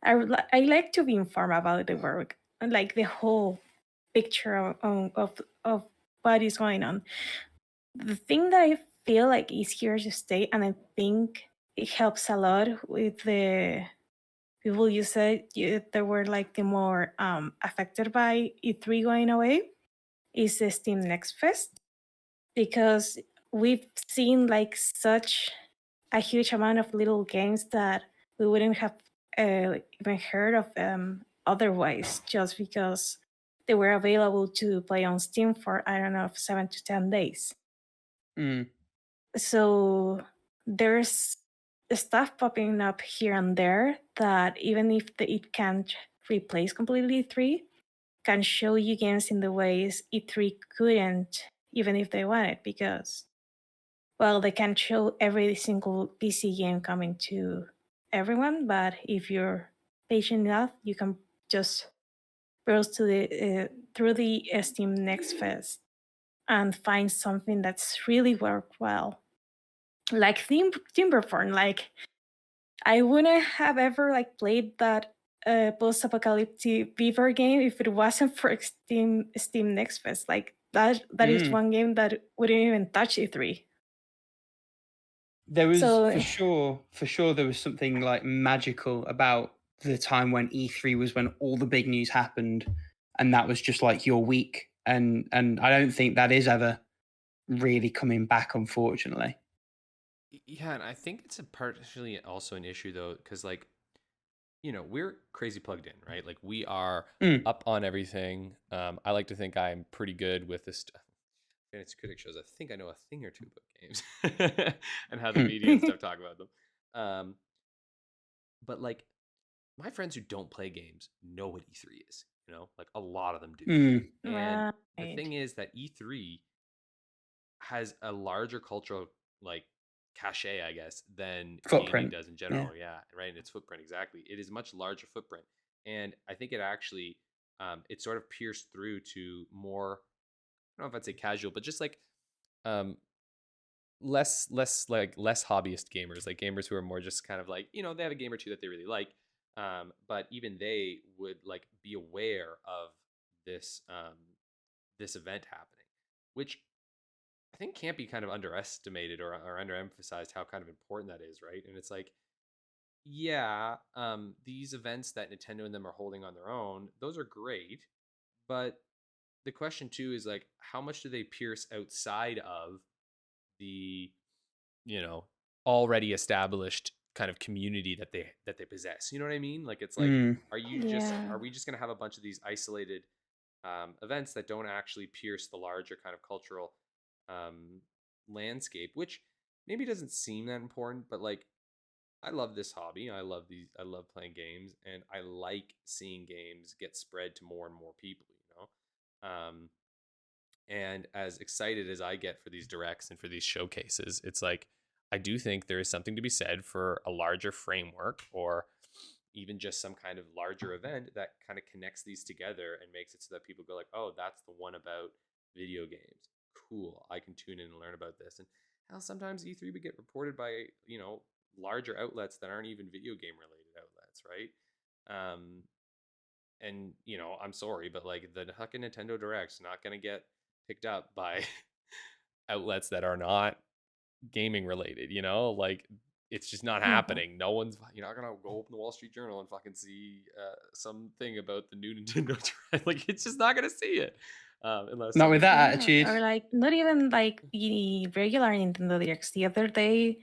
I like to be informed about the work and like the whole picture of what is going on. The thing that I feel like is here to stay, and I think it helps a lot with the people you said that were like the more affected by E3 going away, is the Steam Next Fest, because we've seen like such a huge amount of little games that we wouldn't have even heard of otherwise, just because they were available to play on Steam for, I don't know, 7 to 10 days. Mm. So there's stuff popping up here and there that even if it can't replace completely E3, can show you games in the ways E3 couldn't, even if they wanted, because, well, they can show every single PC game coming to everyone, but if you're patient enough, you can just browse to the through the Steam Next Fest and find something that's really worked well. Like Timberthorn, like I wouldn't have ever like played that post-apocalyptic beaver game if it wasn't for Steam Next Fest. Like that is one game that wouldn't even touch E3. There was So for sure there was something like magical about the time when E3 was, when all the big news happened, and that was just like your week. And I don't think that is ever really coming back, unfortunately. Yeah, and I think it's partially also an issue though, because like, we're crazy plugged in, right? Like we are up on everything. I like to think I'm pretty good with this stuff. Fantasy Critic shows I think I know a thing or two about games and how the media and stuff talk about them. But like my friends who don't play games know what E3 is, like a lot of them do. And the thing is that E3 has a larger cultural like cachet, I guess, than gaming does in general. Yeah, right. And its footprint, exactly. It is much larger footprint, and I think it actually it sort of pierced through to more. I don't know if I'd say casual, but just like less hobbyist gamers, like gamers who are more just kind of like, they have a game or two that they really like, but even they would like be aware of this this event happening, which I think can't be kind of underestimated or underemphasized how kind of important that is, right? And it's like, yeah, these events that Nintendo and them are holding on their own, those are great, but the question too is like, how much do they pierce outside of the, already established kind of community that they possess? You know what I mean? Like, it's like, are we just gonna have a bunch of these isolated events that don't actually pierce the larger kind of cultural landscape, which maybe doesn't seem that important, but like, I love this hobby. I love playing games, and I like seeing games get spread to more and more people, and as excited as I get for these directs and for these showcases, it's like, I do think there is something to be said for a larger framework, or even just some kind of larger event that kind of connects these together and makes it so that people go like, oh, that's the one about video games. Cool. I can tune in and learn about this. And hell, sometimes E3 would get reported by, larger outlets that aren't even video game related outlets, right? And I'm sorry, but like the fucking Nintendo Direct's not gonna get picked up by outlets that are not gaming related, like it's just not happening. No one's, you're not gonna go open the Wall Street Journal and fucking see something about the new Nintendo Direct. Like, it's just not gonna see it, unless not with that attitude, or like not even like the regular Nintendo Directs. The other day,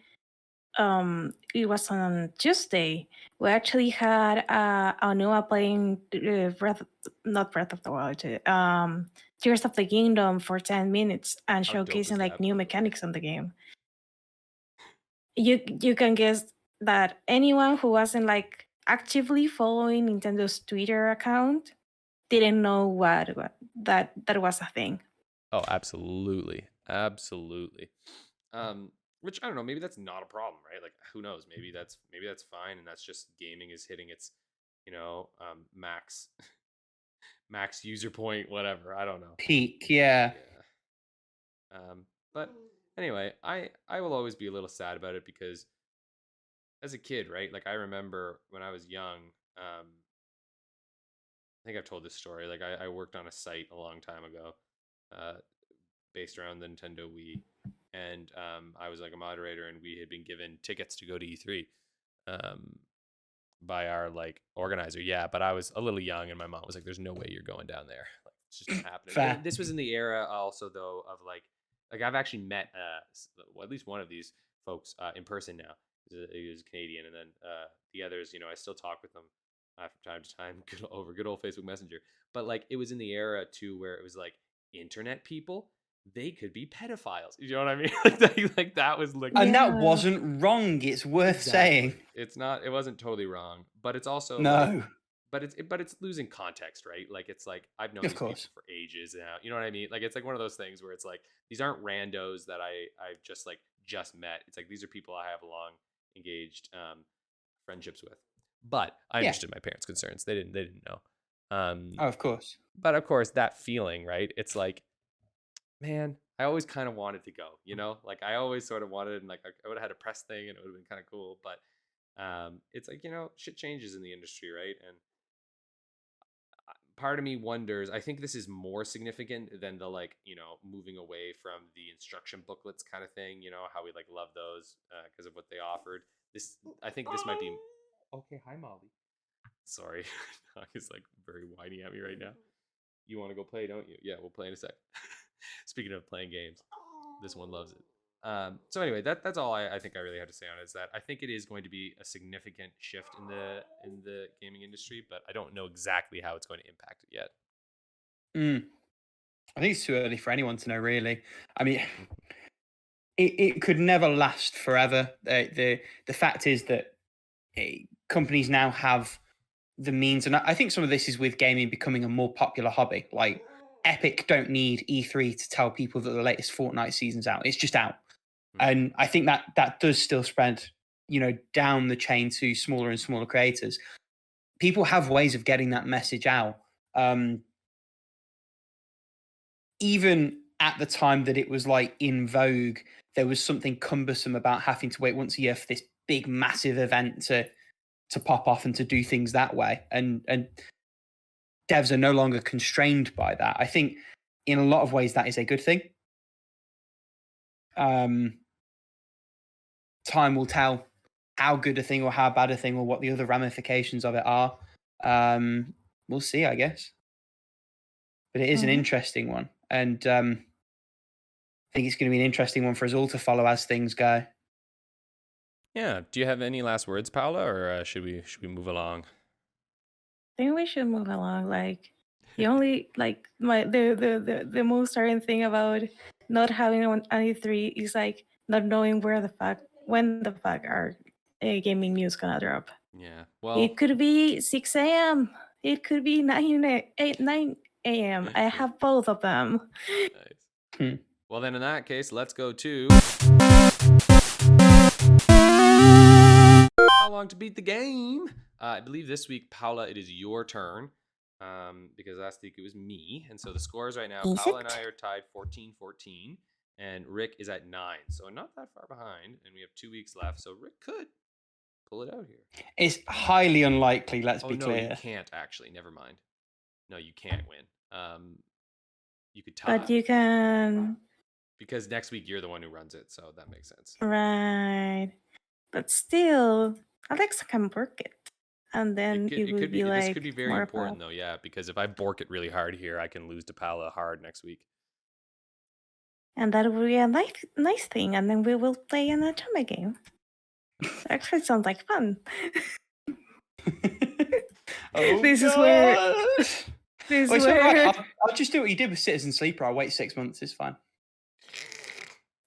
it was on Tuesday. We actually had Anua playing not Breath of the Wild, Tears of the Kingdom for 10 minutes and showcasing like new mechanics on the game. You can guess that anyone who wasn't like actively following Nintendo's Twitter account didn't know what that was a thing. Oh, absolutely. which I don't know, maybe that's not a problem, right? Like, who knows? Maybe that's fine, and that's just gaming is hitting its, max max user point, whatever. I don't know. Peak, yeah. But anyway, I will always be a little sad about it because as a kid, right? Like I remember when I was young, I think I've told this story. Like I worked on a site a long time ago, based around the Nintendo Wii, and I was like a moderator, and we had been given tickets to go to E3 by our like organizer. Yeah, but I was a little young, and my mom was like, "There's no way you're going down there. Like it's just not happening." Fair. This was in the era also though of like I've actually met at least one of these folks in person now. He was Canadian, and then the others, I still talk with them from time to time over good old Facebook Messenger. But like it was in the era too where it was like internet people, they could be pedophiles. You know what I mean? like that was like, and that wasn't wrong. It's worth saying. It's not. It wasn't totally wrong, but it's also no. But it's losing context, right? Like it's like I've known these people for ages now. You know what I mean? Like it's like one of those things where it's like these aren't randos that I've just met. It's like these are people I have long engaged friendships with. But I understood my parents' concerns. They didn't know. Of course. But of course, that feeling, right? It's like, man, I always kind of wanted to go. Like I always sort of wanted, and like I would have had a press thing, and it would have been kind of cool. But it's like shit changes in the industry, right? And part of me wonders, I think this is more significant than the like, moving away from the instruction booklets kind of thing, how we like love those because of what they offered. I think this might be okay. Hi, Molly. Sorry, dog is like very whiny at me right now. You want to go play, don't you? Yeah, we'll play in a sec. Speaking of playing games, this one loves it. So anyway, that's all I think I really have to say on it, is that I think it is going to be a significant shift in the gaming industry, but I don't know exactly how it's going to impact it yet. I think it's too early for anyone to know, really. I mean, it could never last forever. The fact is that companies now have the means, and I think some of this is with gaming becoming a more popular hobby. Like Epic don't need E3 to tell people that the latest Fortnite season's out. It's just out. And I think that does still spread, down the chain to smaller and smaller creators. People have ways of getting that message out. Even at the time that it was like in vogue, there was something cumbersome about having to wait once a year for this big, massive event to pop off and to do things that way. And devs are no longer constrained by that. I think in a lot of ways that is a good thing. Time will tell how good a thing or how bad a thing or what the other ramifications of it are. We'll see, I guess. But it is an interesting one. And I think it's going to be an interesting one for us all to follow as things go. Yeah. Do you have any last words, Paula, or should we move along? I think we should move along. Like the only the most starting thing about not having an E3 is like not knowing when the fuck our gaming news gonna drop. Yeah. Well, it could be 6 a.m. It could be 9 a.m. I have both of them. Nice. Well, then in that case, let's go to How Long to Beat the Game. I believe this week, Paula, it is your turn. Because last week it was me. And so the scores right now, Paula and I are tied 14-14. And Rick is at 9. So not that far behind. And we have 2 weeks left. So Rick could pull it out here. It's highly unlikely, let's be clear. No, you can't actually. Never mind. No, you can't win. You could tie. But you can. Because next week you're the one who runs it. So that makes sense. Right. But still, Alexa can bork it. And then it would be like. This could be very important, though, yeah. Because if I bork it really hard here, I can lose to Paula hard next week. And that would be a nice thing. And then we will play an atomic game. Actually, sounds like fun. This is where. I'll just do what you did with Citizen Sleeper. I'll wait 6 months. It's fine.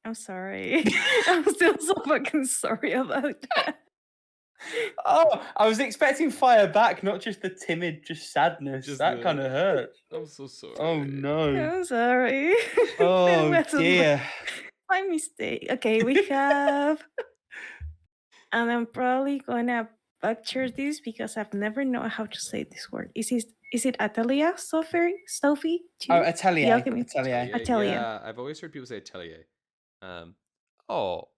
I'm sorry. I'm still so fucking sorry about that. Oh, I was expecting fire back, not just the timid, just sadness. That kind of hurt. I'm so sorry. Oh no. I'm sorry. Oh dear. My mistake. Okay, we have, and I'm probably gonna butcher this because I've never known how to say this word. Is it Atelier Sophie too? Oh, The Atelier. Alchemist. Atelier. Atelier. Yeah, I've always heard people say Atelier. Oh,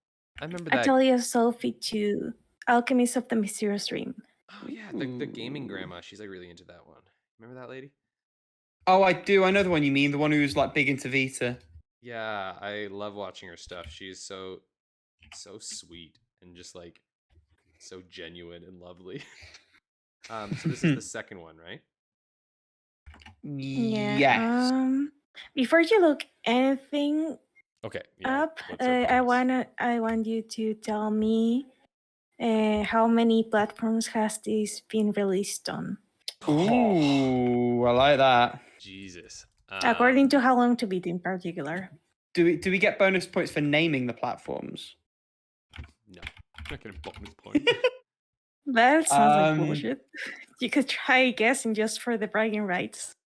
I remember that. Atelier Sophie 2, Alchemist of the Mysterious Dream. Oh yeah, the gaming grandma. She's like really into that one. Remember that lady? Oh, I do. I know the one you mean. The one who's like big into Vita. Yeah, I love watching her stuff. She's so sweet and just like so genuine and lovely. So this is the second one, right? Yeah. Yes. Before you look anything Okay. Yeah. up, what's our I points? want you to tell me how many platforms has this been released on? Ooh, I like that. Jesus. According to How Long to Beat in particular. Do we get bonus points for naming the platforms? No, I'm not getting bonus points. That sounds like bullshit. You could try guessing just for the bragging rights.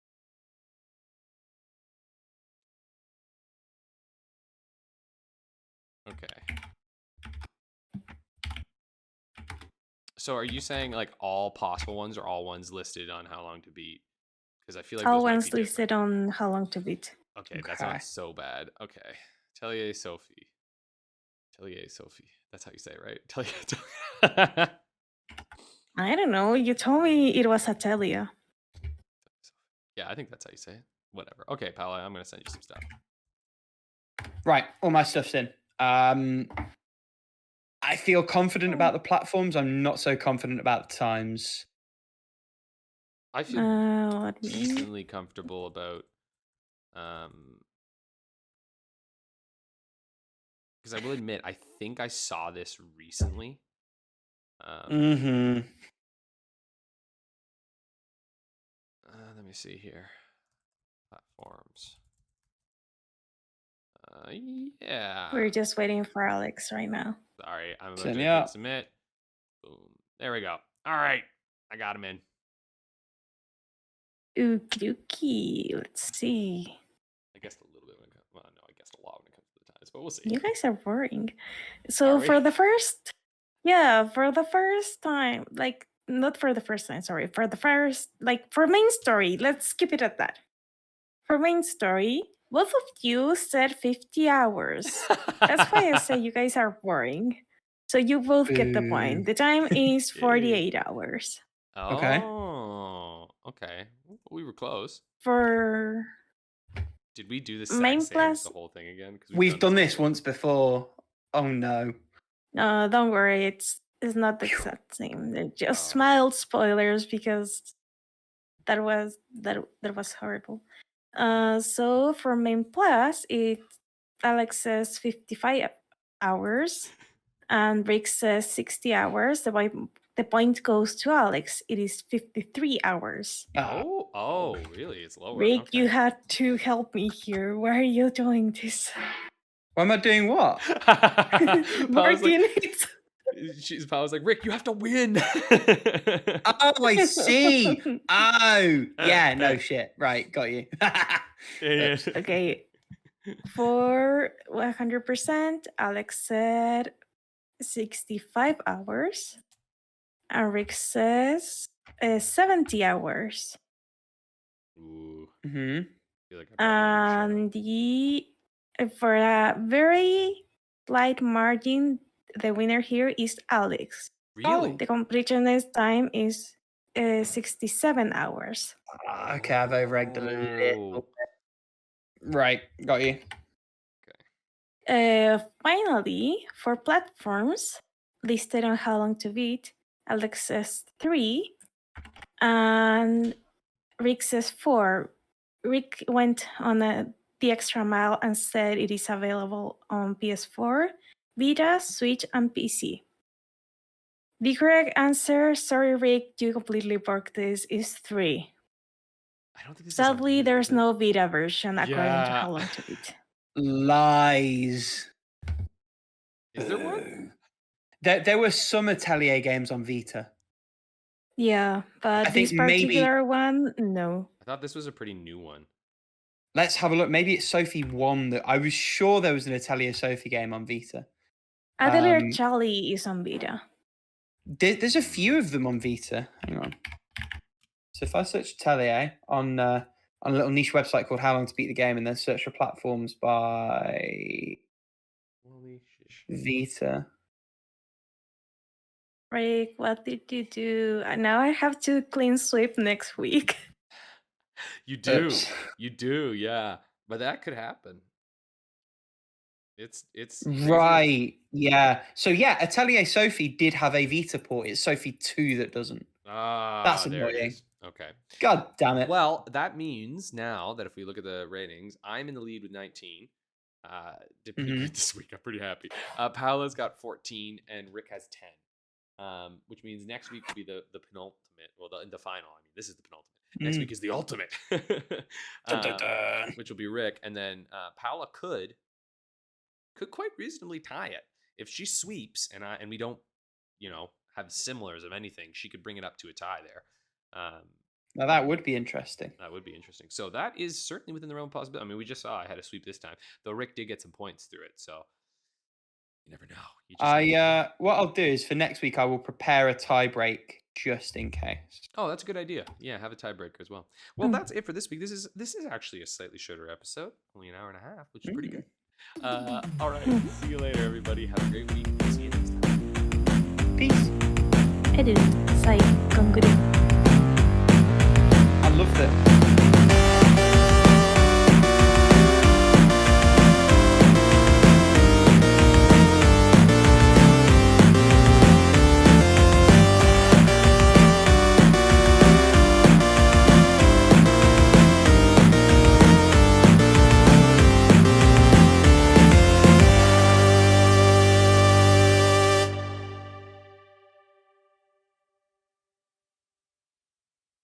Okay. So are you saying like all possible ones or all ones listed on How Long to Beat? Because I feel like All those might ones be listed on How Long to Beat. Okay, that sounds so bad. Okay. Atelier Sophie. Atelier Sophie. That's how you say it, right? Atelier. I don't know. You told me it was Atelier. Yeah, I think that's how you say it. Whatever. Okay, Paula, I'm going to send you some stuff. Right, all my stuff's in. I feel confident about the platforms. I'm not so confident about the times. I feel decently comfortable about because I will admit I think I saw this recently. Let me see here. Platforms. Yeah. We're just waiting for Alex right now. Sorry, I'm about to hit submit. Boom. There we go. All right. I got him in. Okie dokie. Let's see. I guess a little bit when it comes. Well, no, I guess a lot when it comes to the times, but we'll see. You guys are boring. So for the first time, like not for the first time, sorry, for the first, like for main story, let's keep it at that. For main story, both of you said 50 hours. That's why I say you guys are boring. So you both get the point. The time is 48 hours. Oh, okay. We were close. Did we do the same the whole thing again? We've done this once before. Oh no. No, don't worry. It's not the exact same. They're just mild spoilers because that was horrible. So for main plus, Alex says 55 hours, and Rick says 60 hours. The point goes to Alex. It is 53 hours. Oh, really? It's lower. Rick, you had to help me here. Why are you doing this? Why am I doing what? Martin, I was like, Rick, you have to win. Oh, I see. Oh, yeah, no shit. Right, got you. Yeah. Okay. For 100%, Alex said 65 hours. And Rick says 70 hours. Ooh. And for a very slight margin, the winner here is Alex. Really? The completionist time is 67 hours. Okay, I've over-egged a little bit. Right, got you. Okay. Finally, for platforms listed on How Long to Beat, Alex says 3, and Rick says 4. Rick went on the extra mile and said it is available on PS4, Vita, Switch, and PC. The correct answer, sorry Rick, you completely broke this, is 3. I don't think this Sadly, there's no Vita version according to How Long to Beat. Lies. Is there one? There were some Atelier games on Vita. Yeah, but this particular one, no. I thought this was a pretty new one. Let's have a look. Maybe it's Sophie 1 that I was sure there was an Atelier Sophie game on Vita. Atelier Charlie is on Vita. There's a few of them on Vita. Hang on. So if I search Atelier on a little niche website called How Long to Beat the Game, and then search for platforms by Vita. Rick, what did you do? Now I have to clean sweep next week. You do. Oops. You do, yeah. But that could happen. It's right. Yeah. So yeah, Atelier Sophie did have a Vita port. It's Sophie 2 that doesn't. That's there it annoying. is. Okay. God damn it. Well, that means now that if we look at the ratings, I'm in the lead with 19. Did pretty good this week. I'm pretty happy. Paola's got 14 and Rick has 10. Which means next week will be the penultimate. Well, the final. I mean, this is the penultimate. Next week is the ultimate, which will be Rick, and then Paola could quite reasonably tie it if she sweeps, and we don't, have similars of anything. She could bring it up to a tie there. Now that would be interesting. That would be interesting. So that is certainly within the realm of possibility. I mean, we just saw I had a sweep this time, though Rick did get some points through it. So you never know. What I'll do is for next week I will prepare a tie break just in case. Oh, that's a good idea. Yeah, have a tiebreaker as well. Well, that's it for this week. This is actually a slightly shorter episode, only an hour and a half, which is pretty good. All right, see you later, everybody. Have a great week. See you next time. Peace. Edit, sai, konguru.